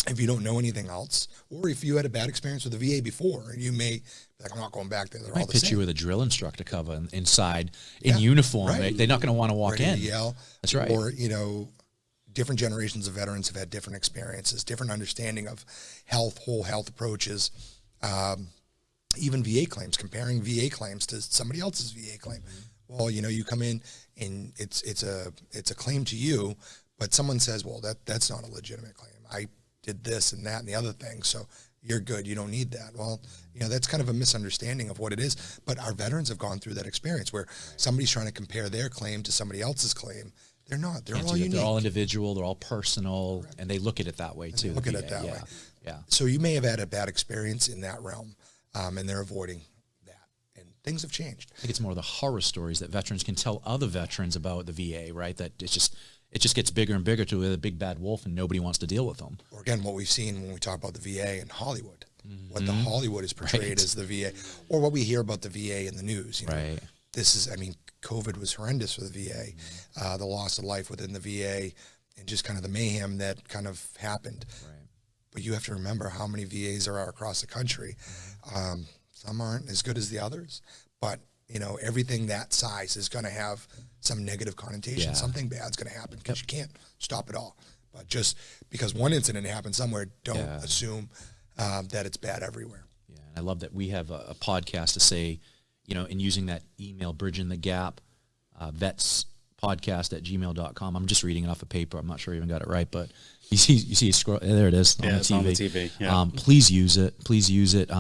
C: If you don't know anything else, or if you had a bad experience with the VA before, you may be like, I'm not going back there. They're all the
B: Pitch
C: same.
B: you with a drill instructor cover inside in uniform.
C: Right.
B: They're not going to want to walk
C: Ready
B: in.
C: to yell.
B: That's right.
C: Or, you know, different generations of veterans have had different experiences, different understanding of health, whole health approaches. Even VA claims, comparing VA claims to somebody else's VA claim. Well, you know, you come in and it's a claim to you, but someone says, well, that's not a legitimate claim. I did this and that and the other thing, so you're good. You don't need that. Well, you know, that's kind of a misunderstanding of what it is. But our veterans have gone through that experience where somebody's trying to compare their claim to somebody else's claim. They're not. They're all unique.
B: They're all individual. They're all personal, and they look at it that way too.
C: Look at it that way.
B: Yeah.
C: So you may have had a bad experience in that realm. And they're avoiding that. And things have changed.
B: I think it's more of the horror stories that veterans can tell other veterans about the VA, right? That it just gets bigger and bigger to a big bad wolf, and nobody wants to deal with them.
C: Or again, what we've seen when we talk about the VA in Hollywood, what the Hollywood is portrayed as the VA, or what we hear about the VA in the news. You know,
B: Right.
C: This is, I mean, COVID was horrendous for the VA, the loss of life within the VA, and just kind of the mayhem that kind of happened. Right. But you have to remember how many VAs there are across the country. Some aren't as good as the others, but you know, everything that size is going to have some negative connotation.
B: Yeah.
C: Something bad's going to happen because you can't stop it all. But just because one incident happened somewhere, don't assume that it's bad everywhere.
B: Yeah, and I love that we have a podcast to say, you know, in using that email, Bridging the Gap, vetspodcast@gmail.com. I'm just reading it off a paper. I'm not sure I even got it right, but you see scroll, there it is on the
A: it's
B: TV.
A: on the TV. Yeah.
B: Please use it. Please use it.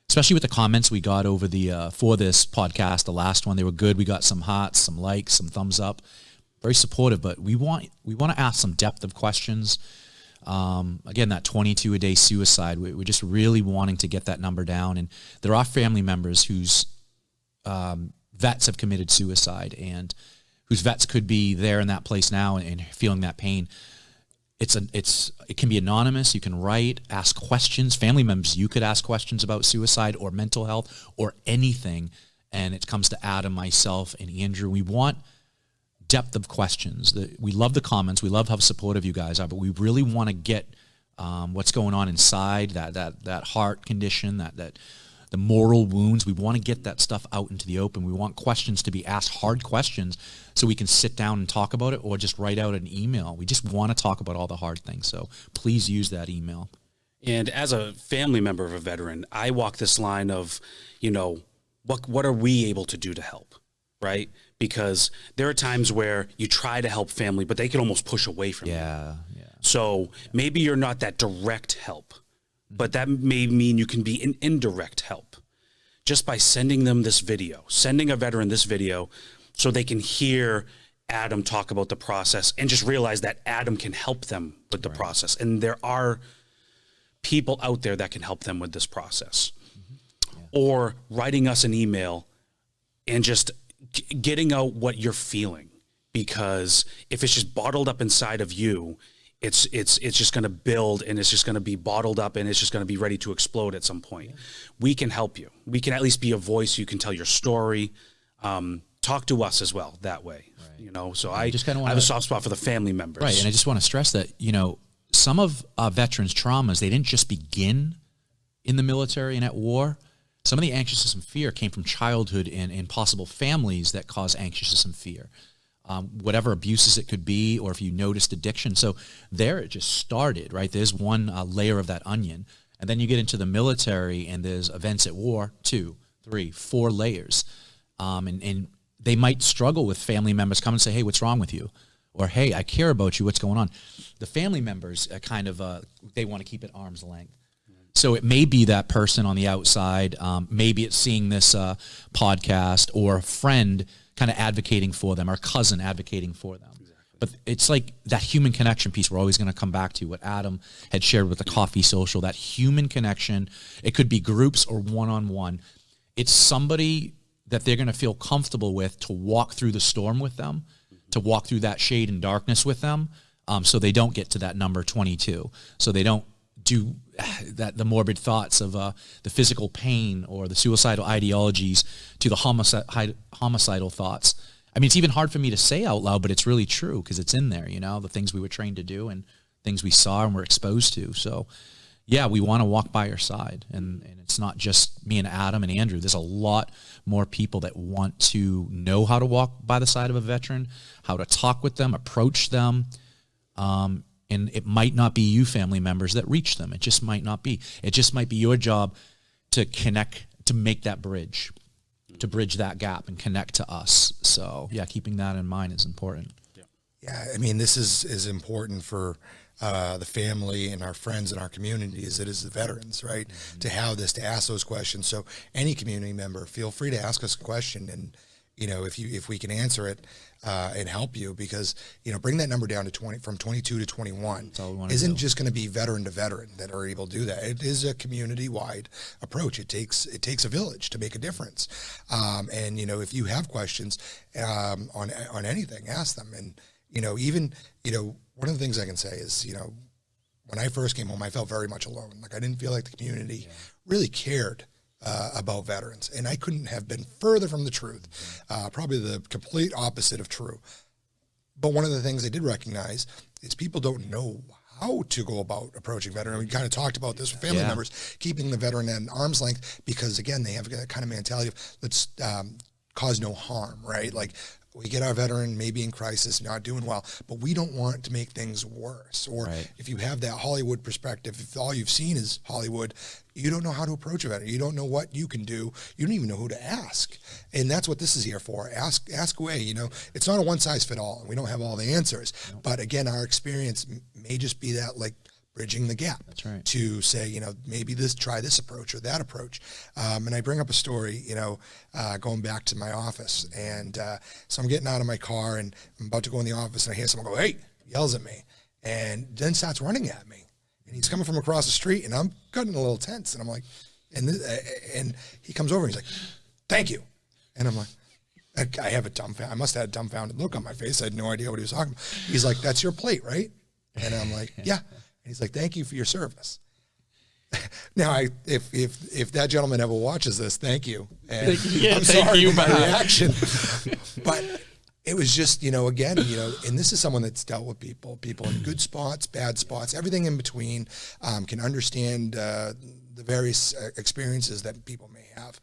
B: Especially with the comments we got over the for this podcast, the last one, they were good. We got some hearts, some likes, some thumbs up. Very supportive, but we want to ask some depth of questions. Again, that 22 a day suicide, we're just really wanting to get that number down. And there are family members whose vets have committed suicide and whose vets could be there in that place now and feeling that pain. It can be anonymous. You can write, ask questions. Family members, you could ask questions about suicide or mental health or anything. And it comes to Adam, myself, and Andrew. We want depth of questions. We love the comments. We love how supportive you guys are, but we really want to get what's going on inside, that heart condition, that the moral wounds. We want to get that stuff out into the open. We want questions to be asked, hard questions, so we can sit down and talk about it or just write out an email. We just want to talk about all the hard things. So please use that email.
A: And as a family member of a veteran, I walk this line of, you know, what are we able to do to help, right? Because there are times where you try to help family, but they can almost push away from you.
B: Yeah.
A: So maybe you're not that direct help, but that may mean you can be an indirect help just by sending them this video, sending a veteran this video so they can hear Adam talk about the process and just realize that Adam can help them with the process. And there are people out there that can help them with this process. Or writing us an email and just getting out what you're feeling, because if it's just bottled up inside of you, it's just going to build, and it's just going to be bottled up, and it's just going to be ready to explode at some point. We can help you. We can at least be a voice. You can tell your story. Talk to us as well that way. You know, so I just kind of have a soft spot for the family members.
B: Right, and I just want to stress that, you know, some of veterans' traumas, they didn't just begin in the military and at war. Some of the anxiousness and fear came from childhood and possible families that cause anxiousness and fear. Whatever abuses it could be, or if you noticed addiction. So there it just started, right? There's one layer of that onion. And then you get into the military and there's events at war, 2, 3, 4 layers. And they might struggle with family members come and say, hey, what's wrong with you? Or, hey, I care about you, what's going on? The family members are kind of, they want to keep it arm's length. So it may be that person on the outside, maybe it's seeing this podcast, or a friend kind of advocating for them, or cousin advocating for them. Exactly. But it's like that human connection piece we're always going to come back to, what Adam had shared with the coffee social, that human connection. It could be groups or one-on-one. It's somebody that they're going to feel comfortable with to walk through the storm with them, to walk through that shade and darkness with them, so they don't get to that number 22. So they don't do that, the morbid thoughts of the physical pain or the suicidal ideologies to the homicidal thoughts. I mean, it's even hard for me to say out loud, but it's really true because it's in there, you know, the things we were trained to do and things we saw and were exposed to. So, yeah, we want to walk by your side. And it's not just me and Adam and Andrew. There's a lot more people that want to know how to walk by the side of a veteran, how to talk with them, approach them. And it might not be you family members that reach them. It just might not be. It just might be your job to connect, to make that bridge, to bridge that gap and connect to us. So, yeah, keeping that in mind is important.
C: Yeah, I mean, this is as important for the family and our friends and our community as it is the veterans, right? Mm-hmm. To have this, to ask those questions. So any community member, feel free to ask us a question, and you know, if we can answer it and help you, because you know, bring that number down to 20, from 22 to 21 isn't just going to be veteran to veteran that are able to do that. It is a community-wide approach. It takes a village to make a difference. And you know, if you have questions on anything, ask them. And you know, even you know, one of the things I can say is, you know, when I first came home, I felt very much alone. Like I didn't feel like the community really cared about veterans, and I couldn't have been further from the truth. Probably the complete opposite of true. But one of the things I did recognize is people don't know how to go about approaching veteran. We kind of talked about this with family members, keeping the veteran at an arm's length, because again, they have that kind of mentality of let's cause no harm, right? Like we get our veteran maybe in crisis, not doing well, but we don't want to make things worse. Or if you have that Hollywood perspective, if all you've seen is Hollywood, you don't know how to approach a veteran. You don't know what you can do. You don't even know who to ask. And that's what this is here for. Ask away. You know, it's not a one size fit all. We don't have all the answers. But again, our experience may just be that, like, bridging the gap.
B: That's right.
C: To say, you know, maybe try this approach or that approach. And I bring up a story, you know, going back to my office. And so I'm getting out of my car and I'm about to go in the office, and I hear someone go, "Hey," yells at me, and then starts running at me. And he's coming from across the street, and I'm getting a little tense. And I'm like, and he comes over and he's like, "Thank you." And I'm like, I must have had a dumbfounded look on my face. I had no idea what he was talking about. He's like, "That's your plate, right?" And I'm like, "Yeah." And he's like, "Thank you for your service." Now, if that gentleman ever watches this, thank you. And I'm sorry for my reaction. But it was just, you know, again, you know, and this is someone that's dealt with people in good spots, bad spots, everything in between, can understand the various experiences that people may have.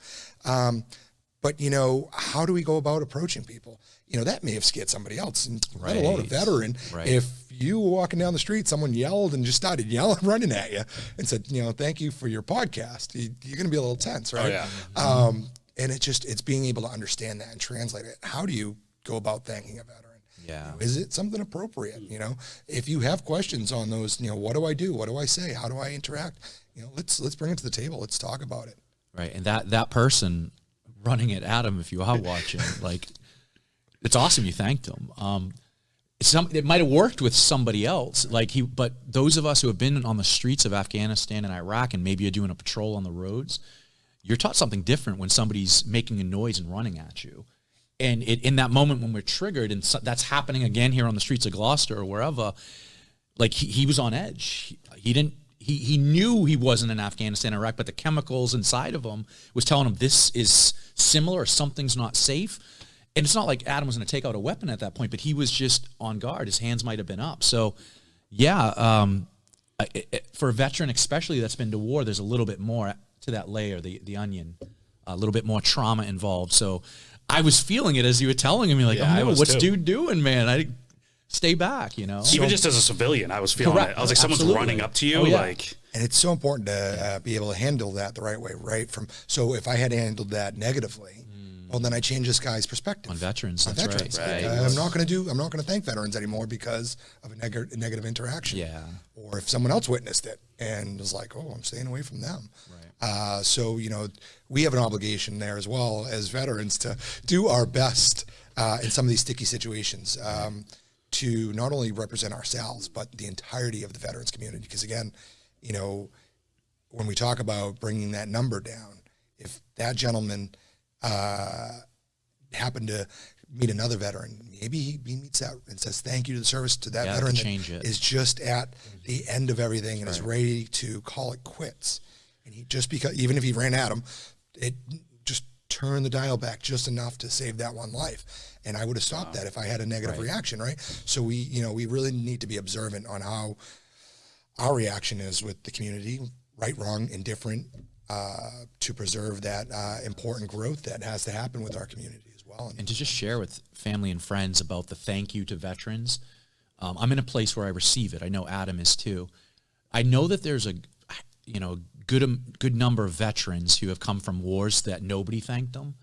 C: But, you know, how do we go about approaching people? You know, that may have scared somebody else, and let alone a veteran. If you were walking down the street, someone yelled and just started running at you and said, you know, "Thank you for your podcast," you're going to be a little tense, right? And it's being able to understand that and translate it. How do you go about thanking a veteran?
B: Yeah.
C: Is it something appropriate? If you have questions on those, what do I do? What do I say? How do I interact? Let's bring it to the table. Let's talk about it.
B: Right. And that person running it, Adam, if you are watching, like, it's awesome you thanked him. It might have worked with somebody else, but those of us who have been on the streets of Afghanistan and Iraq, and maybe you're doing a patrol on the roads, you're taught something different when somebody's making a noise and running at you. And in that moment when we're triggered, and that's happening again here on the streets of Gloucester or wherever, like he was on edge. He knew he wasn't in Afghanistan, Iraq, but the chemicals inside of him was telling him this is similar or something's not safe. And it's not like Adam was going to take out a weapon at that point, but he was just on guard. His hands might have been up. So, yeah, for a veteran especially that's been to war, there's a little bit more to that layer, the onion, a little bit more trauma involved. So I was feeling it as you were telling me, like, oh, no, what's dude doing, man? I stay back,
A: Even just as a civilian, I was feeling it. I was like, someone's running up to you,
C: And it's so important to be able to handle that the right way, right? So if I had handled that negatively, well, then I change this guy's perspective
B: on veterans. That's right.
C: I'm not going to thank veterans anymore because of a negative interaction.
B: Yeah.
C: Or if someone else witnessed it and was like, oh, I'm staying away from them. Right. So we have an obligation there as well as veterans to do our best in some of these sticky situations to not only represent ourselves but the entirety of the veterans community. Because again, when we talk about bringing that number down, if that gentleman happened to meet another veteran, maybe he meets that and says thank you to the service to that veteran that is just at the end of everything and is ready to call it quits. And he just, because even if he ran at him, it just turned the dial back just enough to save that one life. And I would have stopped that if I had a negative reaction, right? So we really need to be observant on how our reaction is with the community, right, wrong, indifferent, to preserve that important growth that has to happen with our community as well.
B: And to just share with family and friends about the thank you to veterans. I'm in a place where I receive it. I know Adam is too. I know that there's a good number of veterans who have come from wars that nobody thanked them.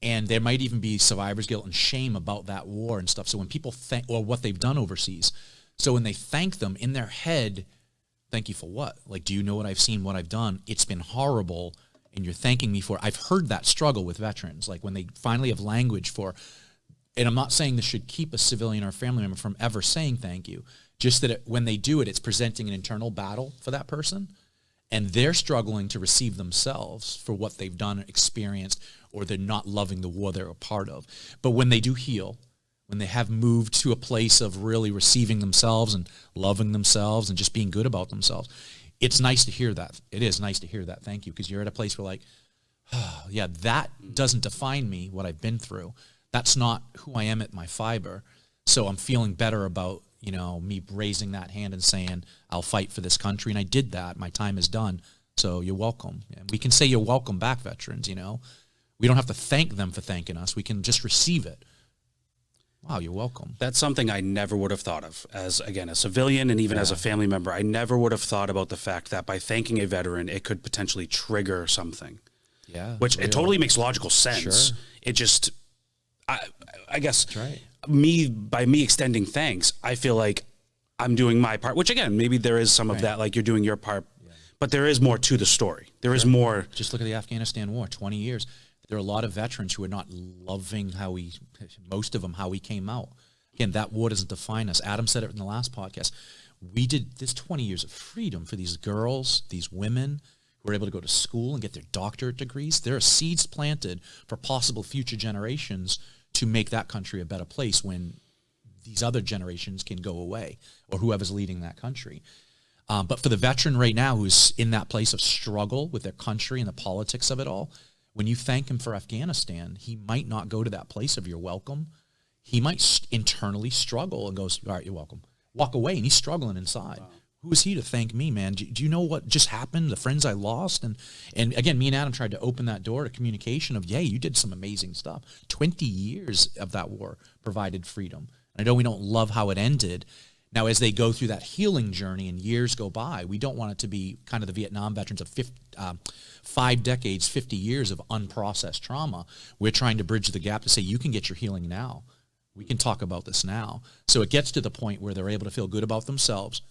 B: And there might even be survivor's guilt and shame about that war and stuff. So when people thank, or what they've done overseas, so when they thank them in their head, thank you for what? Like, do you know what I've seen, what I've done? It's been horrible, and you're thanking me for it. I've heard that struggle with veterans, like when they finally have language for, and I'm not saying this should keep a civilian or a family member from ever saying thank you, just that when they do it, it's presenting an internal battle for that person, and they're struggling to receive themselves for what they've done, experienced, or they're not loving the war they're a part of. But when they do heal, when they have moved to a place of really receiving themselves and loving themselves and just being good about themselves, it's nice to hear that. It is nice to hear that. Thank you. Because you're at a place where like, oh, yeah, that doesn't define me, what I've been through. That's not who I am at my fiber. So I'm feeling better about, me raising that hand and saying, I'll fight for this country. And I did that. My time is done. So you're welcome. And we can say you're welcome back, veterans, We don't have to thank them for thanking us. We can just receive it. Wow, you're welcome.
A: That's something I never would have thought of as, again, a civilian and even as a family member. I never would have thought about the fact that by thanking a veteran, it could potentially trigger something.
B: Yeah.
A: Which it totally makes logical sense.
B: Sure.
A: It just, I guess,
B: that's right.
A: By me extending thanks, I feel like I'm doing my part, which again, maybe there is some of that, like you're doing your part, but there is more to the story. There is more.
B: Just look at the Afghanistan war, 20 years. There are a lot of veterans who are not loving most of them, how we came out. Again, that war doesn't define us. Adam said it in the last podcast. We did this 20 years of freedom for these girls, these women who were able to go to school and get their doctorate degrees. There are seeds planted for possible future generations to make that country a better place when these other generations can go away or whoever's leading that country. But for the veteran right now who's in that place of struggle with their country and the politics of it all, when you thank him for Afghanistan, he might not go to that place of you're welcome. He might internally struggle and goes, all right, you're welcome. Walk away, and he's struggling inside. Wow. Who is he to thank me, man? Do you know what just happened, the friends I lost? And again, me and Adam tried to open that door to communication of, you did some amazing stuff. 20 years of that war provided freedom. I know we don't love how it ended, Now, as they go through that healing journey and years go by, we don't want it to be kind of the Vietnam veterans of 5 decades, 50 years of unprocessed trauma. We're trying to bridge the gap to say, you can get your healing now. We can talk about this now. So it gets to the point where they're able to feel good about themselves.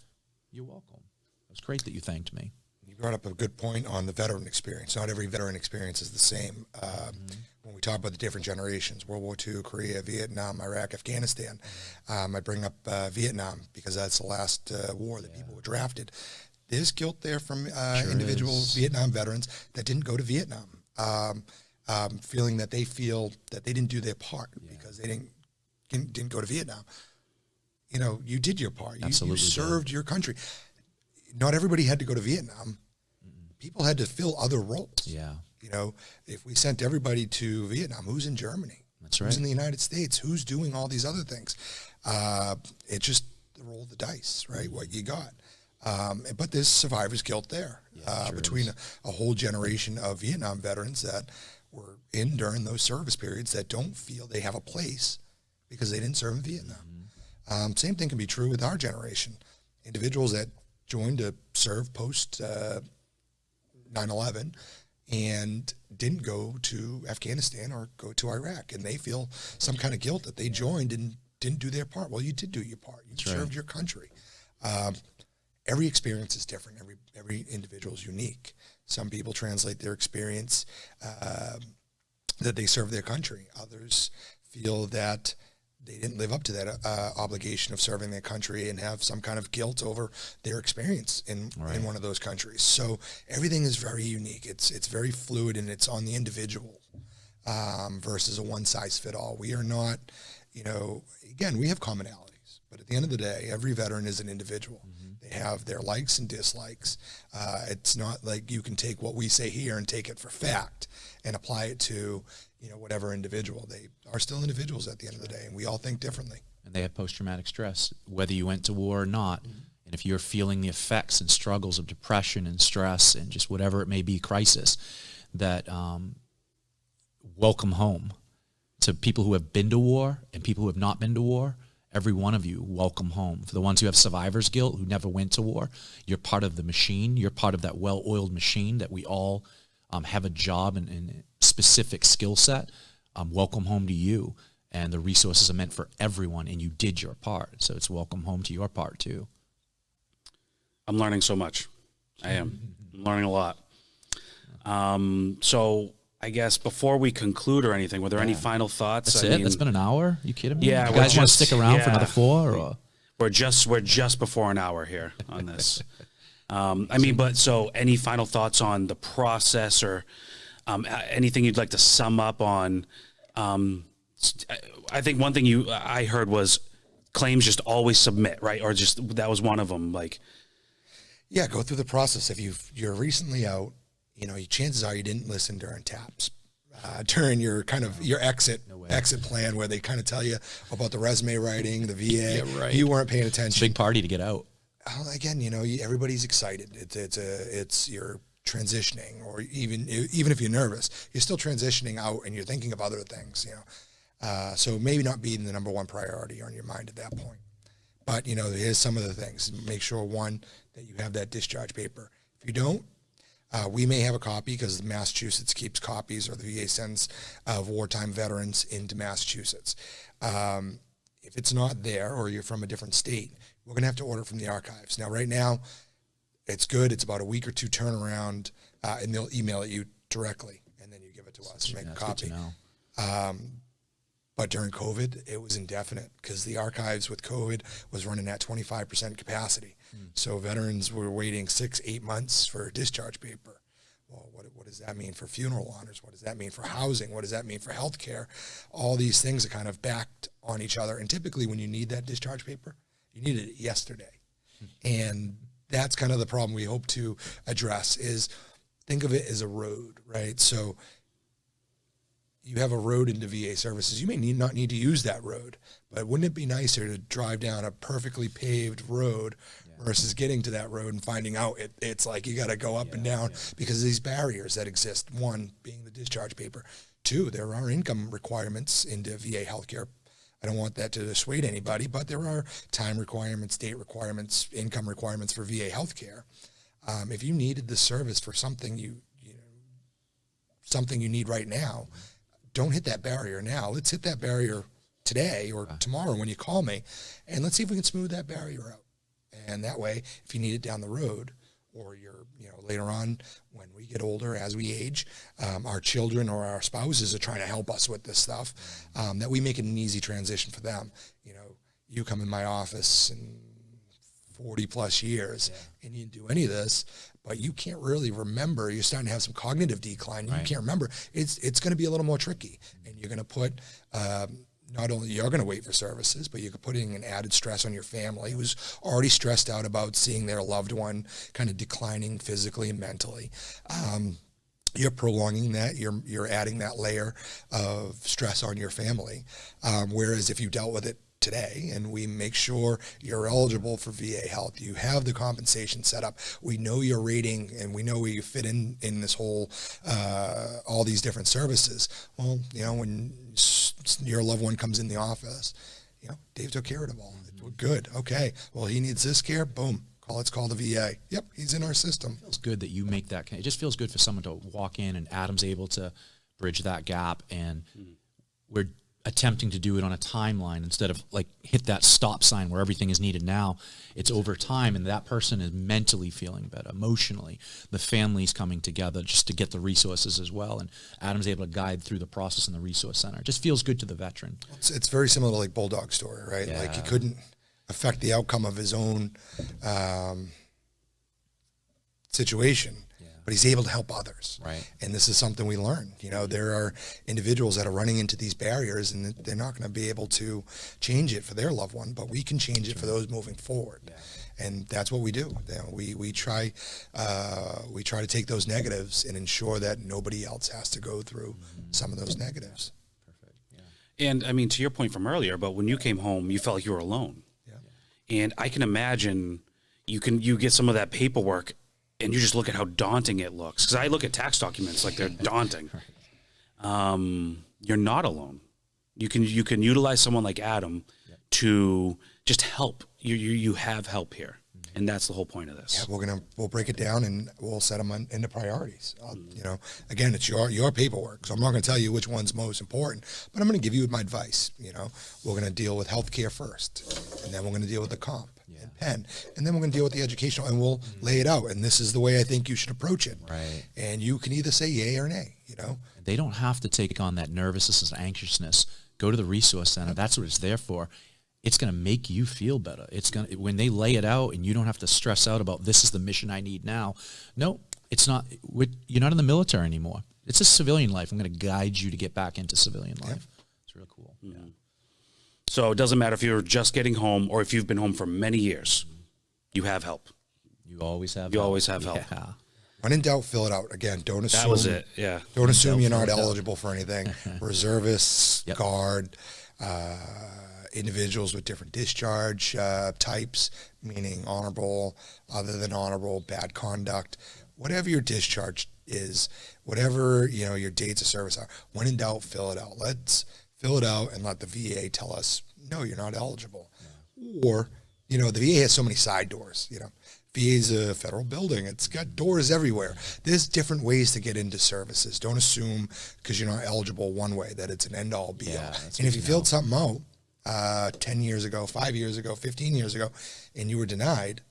B: You're welcome. It was great that you thanked me.
C: You brought up a good point on the veteran experience. Not every veteran experience is the same. When we talk about the different generations, World War II, Korea, Vietnam, Iraq, Afghanistan, I bring up Vietnam because that's the last war that people were drafted. There's guilt there from individual Vietnam veterans that didn't go to Vietnam, feeling that they feel that they didn't do their part because they didn't go to Vietnam. You know, you did your part. You served your country. Not everybody had to go to Vietnam. People had to fill other roles.
B: Yeah.
C: You know, if we sent everybody to Vietnam, who's in Germany?
B: That's right.
C: Who's in the United States? Who's doing all these other things? It's just the roll of the dice, right? What you got. But there's survivor's guilt there between a whole generation of Vietnam veterans that were in during those service periods that don't feel they have a place because they didn't serve in Vietnam. Same thing can be true with our generation. Individuals that joined to serve post 9/11 and didn't go to Afghanistan or go to Iraq, and they feel some kind of guilt that they joined and didn't do their part. Well, you did do your part. You served your country. Every experience is different. Every individual is unique. Some people translate their experience that they serve their country. Others feel that they didn't live up to that obligation of serving their country and have some kind of guilt over their experience in one of those countries. So everything is very unique. It's very fluid, and it's on the individual versus a one-size-fit-all. We are not, you know, again, we have commonalities, but at the end of the day, every veteran is an individual. They have their likes and dislikes. It's not like you can take what we say here and take it for fact and apply it to, you know, whatever individual. They are still individuals at the end of the day, and we all think differently.
B: And they have post-traumatic stress, whether you went to war or not. And if you're feeling the effects and struggles of depression and stress and just whatever it may be, crisis, that welcome home to people who have been to war and people who have not been to war. Every one of you, welcome home. For the ones who have survivor's guilt, who never went to war, you're part of the machine. You're part of that well-oiled machine that we all have a job and specific skill set. Welcome home to you. And the resources are meant for everyone, and you did your part. So it's welcome home to your part, too.
A: I'm learning so much. I am. I'm learning a lot. So I guess before we conclude or anything, were there any final thoughts?
B: That's it? That's been an hour? You kidding me?
A: Yeah.
B: You guys want to stick around for another 4? Or?
A: We're just before an hour here on this. I mean, but so any final thoughts on the process or anything you'd like to sum up on? I think one thing I heard was claims just always submit, right? Or just that was one of them. Like,
C: yeah, go through the process. If you're recently out, you know, chances are you didn't listen during TAPS, during your kind of your exit plan where they kind of tell you about the resume writing, the VA.
B: Yeah, right.
C: You weren't paying attention.
B: It's a big party to get out.
C: Again, you know, everybody's excited. It's you're transitioning, or even if you're nervous, you're still transitioning out and you're thinking of other things, you know. So maybe not being the number one priority on your mind at that point. But, you know, here's some of the things. Make sure, one, that you have that discharge paper. If you don't, we may have a copy because Massachusetts keeps copies, or the VA sends wartime veterans into Massachusetts. If it's not there, or you're from a different state, we're going to have to order it from the archives. Now, right now, it's good. It's about a week or two turnaround, and they'll email it you directly, and then you give it to us and make a copy. But during COVID, it was indefinite because the archives with COVID was running at 25% capacity. So veterans were waiting 6-8 months for a discharge paper. Well, what does that mean for funeral honors? What does that mean for housing? What does that mean for health care? All these things are kind of backed on each other. And typically when you need that discharge paper, you need it yesterday. And that's kind of the problem we hope to address is think of it as a road, right? So you have a road into VA services. You may not need to use that road, but wouldn't it be nicer to drive down a perfectly paved road versus getting to that road and finding out it's like you got to go up and down because of these barriers that exist. One being the discharge paper. Two, there are income requirements into VA healthcare I don't want that to dissuade anybody, but there are time requirements, date requirements, income requirements for VA healthcare. If you needed the service for something something you need right now, don't hit that barrier now. Let's hit that barrier today or tomorrow when you call me, and let's see if we can smooth that barrier out. And that way, if you need it down the road, or later on when we get older, as we age, our children or our spouses are trying to help us with this stuff, that we make it an easy transition for them. You come in my office in 40 plus years and you didn't do any of this, but you can't really remember. You're starting to have some cognitive decline. You can't remember. It's going to be a little more tricky, and you're going to put not only you're going to wait for services, but you're putting an added stress on your family, who's already stressed out about seeing their loved one kind of declining physically and mentally. You're prolonging that. You're adding that layer of stress on your family. Whereas if you dealt with it today and we make sure you're eligible for VA health, you have the compensation set up, we know your rating, and we know where you fit in this whole, all these different services. Well, when your loved one comes in the office, Dave took care of it all. We're good. Okay. Well, he needs this care. Boom. Let's call the VA. Yep. He's in our system.
B: It feels good that you make that. It just feels good for someone to walk in and Adam's able to bridge that gap, and we're attempting to do it on a timeline instead of like hit that stop sign where everything is needed now. It's over time, and that person is mentally feeling better, emotionally. The family's coming together just to get the resources as well, and Adam's able to guide through the process in the resource center. It just feels good to the veteran.
C: It's very similar to like Bulldog's story, right?
B: Yeah.
C: Like he couldn't affect the outcome of his own situation, but he's able to help others.
B: Right.
C: And this is something we learn. There are individuals that are running into these barriers, and they're not going to be able to change it for their loved one, but we can change it for those moving forward. Yeah. And that's what we do. We try to take those negatives and ensure that nobody else has to go through some of those negatives.
A: Perfect. Yeah. And I mean, to your point from earlier, but when you came home, you felt like you were alone. Yeah. And I can imagine you get some of that paperwork, and you just look at how daunting it looks. Because I look at tax documents like they're daunting. You're not alone. You can utilize someone like Adam to just help. You have help here, and that's the whole point of this.
C: Yeah, we'll break it down and we'll set them into priorities. Again, it's your paperwork, so I'm not going to tell you which one's most important, but I'm going to give you my advice. We're going to deal with healthcare first, and then we're going to deal with the comp. Pen, and then we're going to deal with the educational, and we'll lay it out, and this is the way I think you should approach it.
B: Right.
C: And you can either say yay or nay.
B: They don't have to take on that nervousness and anxiousness. Go to the resource center. That's what it's there for. It's going to make you feel better. It's going to, when they lay it out, and you don't have to stress out about this is the mission I need now. No, it's not. You're not in the military anymore. It's a civilian life. I'm going to guide you to get back into civilian life. It's real cool.
A: Mm-hmm. Yeah. So it doesn't matter if you're just getting home or if you've been home for many years. You have help.
B: You always have
A: You always have help.
B: Yeah.
C: When in doubt, fill it out. Again, don't assume.
A: That was it, yeah.
C: Don't assume you're not eligible for anything. Reservists, guard, individuals with different discharge types, meaning honorable, other than honorable, bad conduct. Whatever your discharge is, whatever your dates of service are, when in doubt, fill it out. Let's fill it out and let the VA tell us, no, you're not eligible. Yeah. Or, the VA has so many side doors. VA's a federal building. It's got doors everywhere. There's different ways to get into services. Don't assume because you're not eligible one way that it's an end-all, be-all. And if you filled something out 10 years ago, 5 years ago, 15 years ago, and you were denied,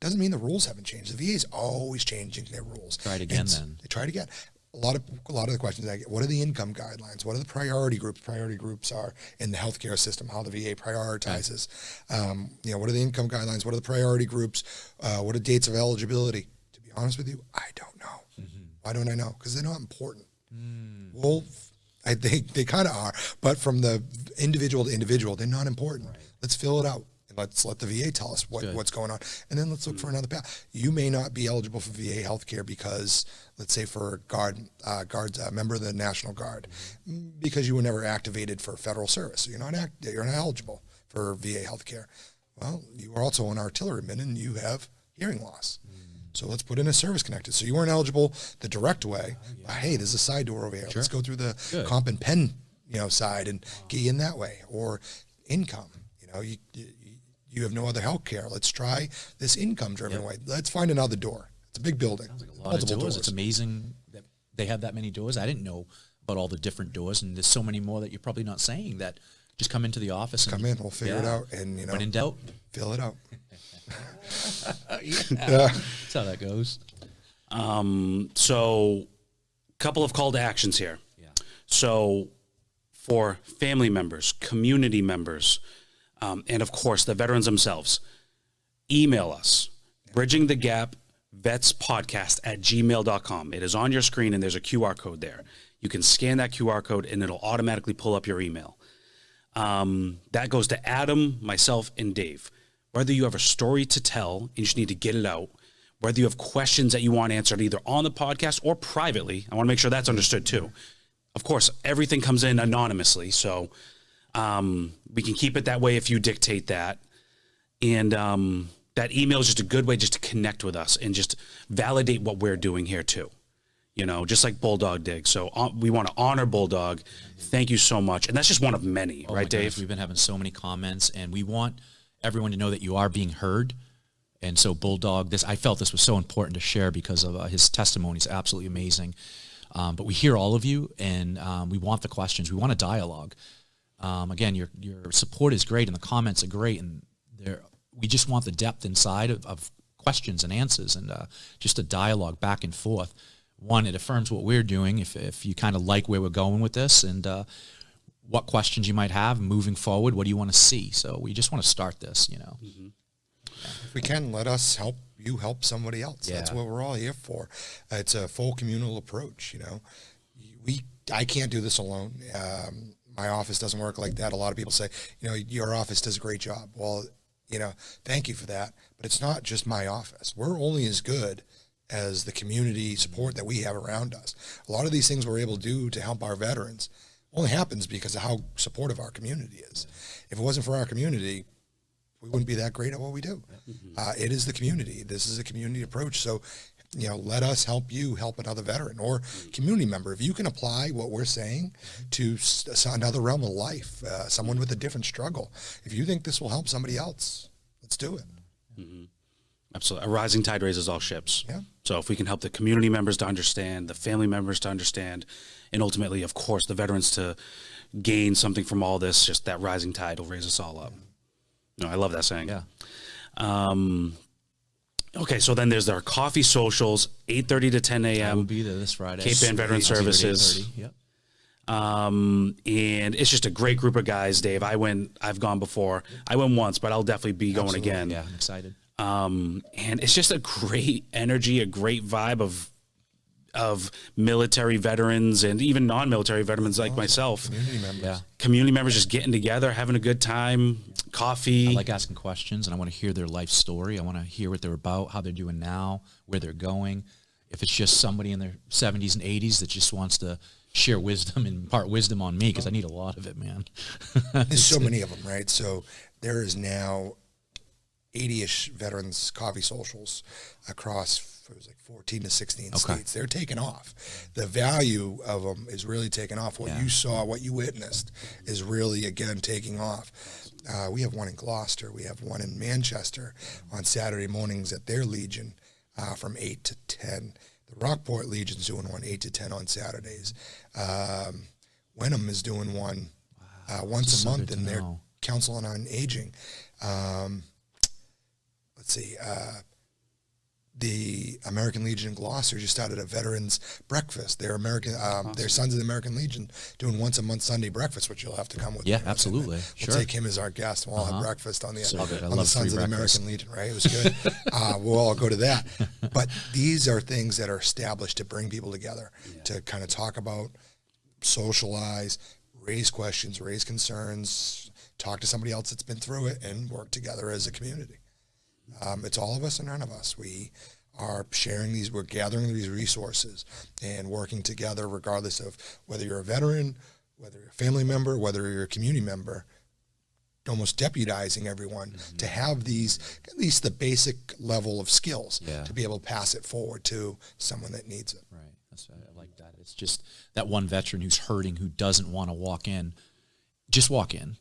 C: doesn't mean the rules haven't changed. The VA is always changing their rules.
B: Try it again then.
C: They try it again. A lot of the questions I get, what are the income guidelines? What are the priority groups? Priority groups are in the healthcare system, how the VA prioritizes. What are the income guidelines? What are the priority groups? What are dates of eligibility? To be honest with you, I don't know. Mm-hmm. Why don't I know? Because they're not important. Well, I think they kind of are, but from the individual to individual, they're not important. Right. Let's fill it out. Let's let the VA tell us what's going on, and then let's look for another path. You may not be eligible for VA healthcare because, let's say, for guards, a member of the National Guard, because you were never activated for federal service, so you're not eligible for VA healthcare. Well, you are also an artilleryman, and you have hearing loss. So let's put in a service connected. So you weren't eligible the direct way. Hey, there's a side door over here. Sure. Let's go through the comp and pen, side and get you in that way. Or income. You have no other health care. Let's try this income-driven way. Let's find another door. It's a big building.
B: Sounds like a lot of doors. It's amazing that they have that many doors. I didn't know about all the different doors, and there's so many more that you're probably not saying that just come into the office.
C: Come in, we'll figure it out. And,
B: when in doubt,
C: fill it out.
B: That's how that goes.
A: So couple of call to actions here.
B: Yeah.
A: So for family members, community members, and of course the veterans themselves, email us, bridgingthegapvetspodcast@gmail.com. It is on your screen and there's a QR code there. You can scan that QR code and it'll automatically pull up your email. That goes to Adam, myself, and Dave. Whether you have a story to tell and you just need to get it out, whether you have questions that you want answered either on the podcast or privately, I want to make sure that's understood too. Of course, everything comes in anonymously, so we can keep it that way if you dictate that. And that email is just a good way just to connect with us and just validate what we're doing here too. Just like Bulldog did. So we want to honor Bulldog. Thank you so much. And that's just one of many, right, Dave?
B: Goodness, we've been having so many comments, and we want everyone to know that you are being heard. And so Bulldog, I felt this was so important to share because of his testimony is absolutely amazing. But we hear all of you, and we want the questions. We want a dialogue. Again, your support is great, and the comments are great, and we just want the depth inside of questions and answers, and just a dialogue back and forth. One, it affirms what we're doing, if you kind of like where we're going with this, and what questions you might have moving forward. What do you want to see? So we just want to start this,
A: Mm-hmm.
C: If we can, let us help you help somebody else.
B: Yeah.
C: That's what we're all here for. It's a full communal approach. I can't do this alone. My office doesn't work like that. A lot of people say, your office does a great job. Well, thank you for that. But it's not just my office. We're only as good as the community support that we have around us. A lot of these things we're able to do to help our veterans only happens because of how supportive our community is. If it wasn't for our community, we wouldn't be that great at what we do. It is the community. This is a community approach. So, let us help you help another veteran or community member. If you can apply what we're saying to another realm of life, someone with a different struggle, if you think this will help somebody else, let's do it.
A: Mm-hmm. Absolutely. A rising tide raises all ships.
C: Yeah.
A: So if we can help the community members to understand, the family members to understand, and ultimately, of course, the veterans to gain something from all this, just that rising tide will raise us all up. I love that saying.
B: Yeah.
A: Okay, so then there's our coffee socials, 8:30 to 10 a.m.
B: I will be there this Friday.
A: Cape Ann Veteran Services.
B: Yep.
A: And it's just a great group of guys, Dave. I've gone before. I went once, but I'll definitely be going again.
B: Yeah, I'm excited.
A: And it's just a great energy, a great vibe of military veterans and even non-military veterans like myself.
C: Community members.
B: Yeah.
A: Community members just getting together, having a good time, coffee.
B: I like asking questions, and I want to hear their life story. I want to hear what they're about, how they're doing now, where they're going. If it's just somebody in their 70s and 80s that just wants to share wisdom and impart wisdom on me, because I need a lot of it, man.
C: There's so many of them, right? So there is now 80-ish veterans coffee socials across, it was like 14 to 16 states. They're taking off. The value of them is really taking off. What you saw, what you witnessed is really, again, taking off. We have one in Gloucester. We have one in Manchester on Saturday mornings at their Legion from 8 to 10. The Rockport Legion's doing one 8 to 10 on Saturdays. Wenham is doing one once a month in their Council on Aging. Let's see. The American Legion in Gloucester just started a veterans breakfast. Their Sons of the American Legion doing once a month Sunday breakfast, which you'll have to come with.
B: Yeah,
C: me.
B: absolutely.
C: We'll take him as our guest. We'll all have breakfast on the Sons of the American Legion, right? It was good. We'll all go to that. But these are things that are established to bring people together, to kind of talk about, socialize, raise questions, raise concerns, talk to somebody else that's been through it, and work together as a community. It's all of us and none of us. We are sharing these, we're gathering these resources and working together regardless of whether you're a veteran, whether you're a family member, whether you're a community member, almost deputizing everyone to have these, at least the basic level of skills to be able to pass it forward to someone that needs it.
B: Right. I like that. It's just that one veteran who's hurting, who doesn't want to walk in, just walk in.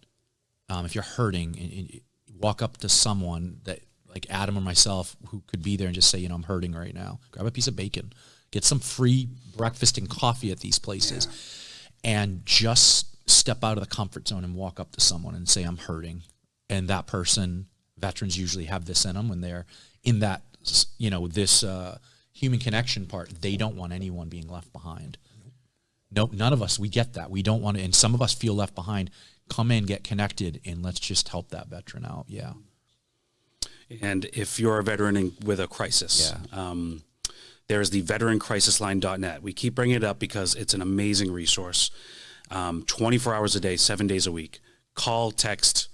B: if you're hurting, and walk up to someone that like Adam or myself who could be there and just say, I'm hurting right now. Grab a piece of bacon, get some free breakfast and coffee at these places, and just step out of the comfort zone and walk up to someone and say, I'm hurting. And that person, veterans usually have this in them when they're in that, this human connection part. They don't want anyone being left behind. Nope, none of us, we get that. We don't want to, and some of us feel left behind. Come in, get connected, and let's just help that veteran out. Yeah.
A: And if you're a veteran with a crisis, there's the veterancrisisline.net. We keep bringing it up because it's an amazing resource. 24 hours a day, 7 days a week. Call, text,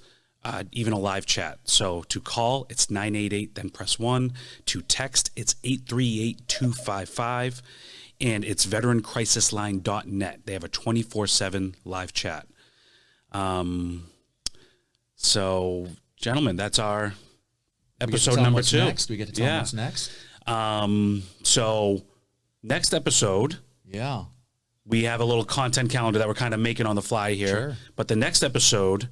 A: even a live chat. So to call, it's 988, then press 1. To text, it's 838-255. And it's veterancrisisline.net. They have a 24/7 live chat. So, gentlemen, that's our episode number 2.
B: Next. We get to tell them what's next.
A: So, next episode, we have a little content calendar that we're kind of making on the fly here.
B: Sure.
A: But the next episode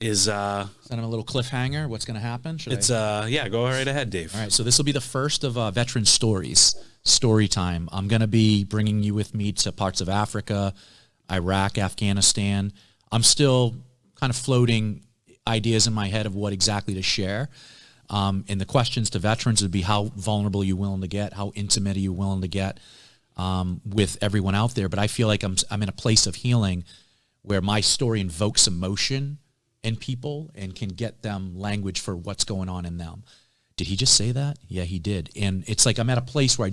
A: is
B: send them a little cliffhanger. What's going to happen?
A: Go right ahead, Dave.
B: All right, so this will be the first of veteran stories, story time. I'm going to be bringing you with me to parts of Africa, Iraq, Afghanistan. I'm still kind of floating ideas in my head of what exactly to share. And the questions to veterans would be, how vulnerable are you willing to get? How intimate are you willing to get with everyone out there? But I feel like I'm in a place of healing where my story invokes emotion in people and can get them language for what's going on in them. Did he just say that? Yeah, he did. And it's like I'm at a place where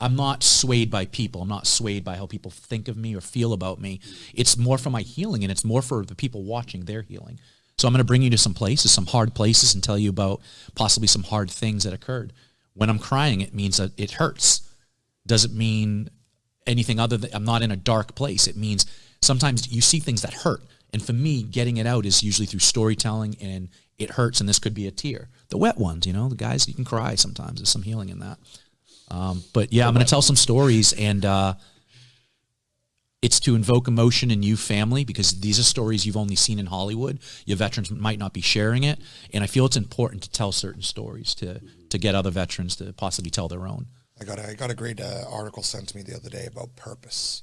B: I'm not swayed by people. I'm not swayed by how people think of me or feel about me. It's more for my healing, and it's more for the people watching their healing. So I'm going to bring you to some places, some hard places, and tell you about possibly some hard things that occurred. When I'm crying, it means that it hurts. Doesn't mean anything other than I'm not in a dark place. It means sometimes you see things that hurt. And for me, getting it out is usually through storytelling, and it hurts, and this could be a tear. The wet ones, the guys, you can cry sometimes. There's some healing in that. But yeah, I'm going to tell some stories, and it's to invoke emotion in you, family, because these are stories you've only seen in Hollywood. Your veterans might not be sharing it, and I feel it's important to tell certain stories to get other veterans to possibly tell their own.
C: I got a great article sent to me the other day about purpose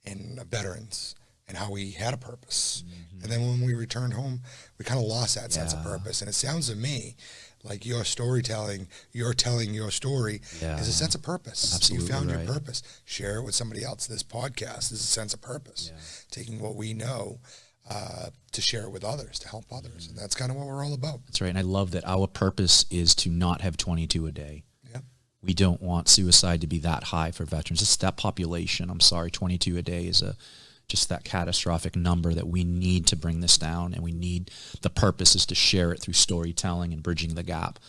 C: in veterans and how we had a purpose. Mm-hmm. And then when we returned home, we kind of lost that sense of purpose. And it sounds to me like your storytelling, you're telling your story is a sense of purpose.
B: Absolutely.
C: You found your purpose. Share it with somebody else. This podcast is a sense of purpose. Taking what we know to share it with others, to help others. And that's kind of what we're all about.
B: That's right. And I love that our purpose is to not have 22 a day.
C: Yeah.
B: We don't want suicide to be that high for veterans. It's that population. I'm sorry, 22 a day is just that catastrophic number that we need to bring this down, and we need, the purpose is to share it through storytelling and bridging the gap.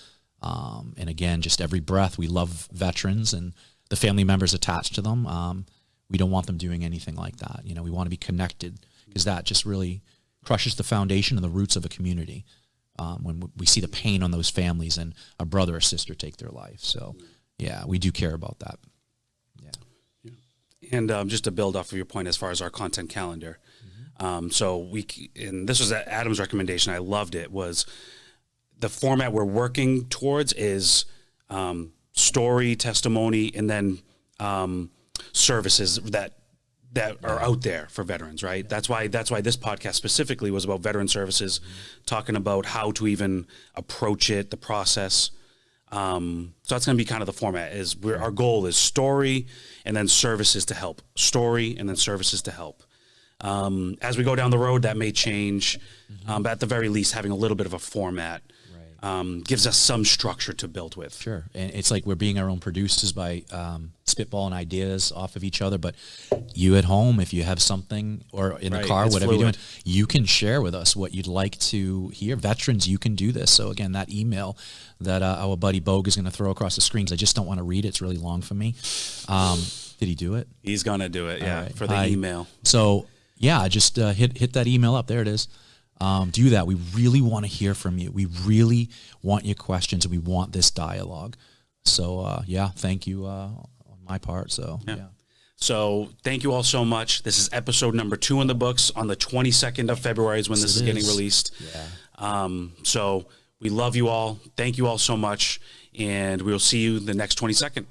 B: And again, just every breath, we love veterans and the family members attached to them. We don't want them doing anything like that. We want to be connected, because that just really crushes the foundation and the roots of a community. When we see the pain on those families and a brother or sister take their life. So yeah, we do care about that.
A: And just to build off of your point as far as our content calendar, and this was Adam's recommendation, I loved it, was the format we're working towards is story, testimony, and then services that are out there for veterans, right? That's why this podcast specifically was about veteran services, talking about how to even approach it, the process. So that's going to be kind of the format. Our goal is story and then services to help. Story and then services to help. As we go down the road, that may change, but at the very least, having a little bit of a format gives us some structure to build with.
B: Sure, and it's like we're being our own producers by spitballing ideas off of each other. But you at home, if you have something, or in the car, whatever you're doing, you can share with us what you'd like to hear. Veterans, you can do this. So again, that email that our buddy Bogue is going to throw across the screens, I just don't want to read it. It's really long for me. Did he do it?
A: He's going to do it, for the email.
B: So yeah, just hit that email up. There it is. Do that. We really want to hear from you. We really want your questions, and we want this dialogue. So, thank you on my part. So, yeah.
A: So thank you all so much. This is episode number 2 in the books. On the 22nd of February is when this is getting released.
B: Yeah.
A: So we love you all. Thank you all so much. And we'll see you the next 22nd.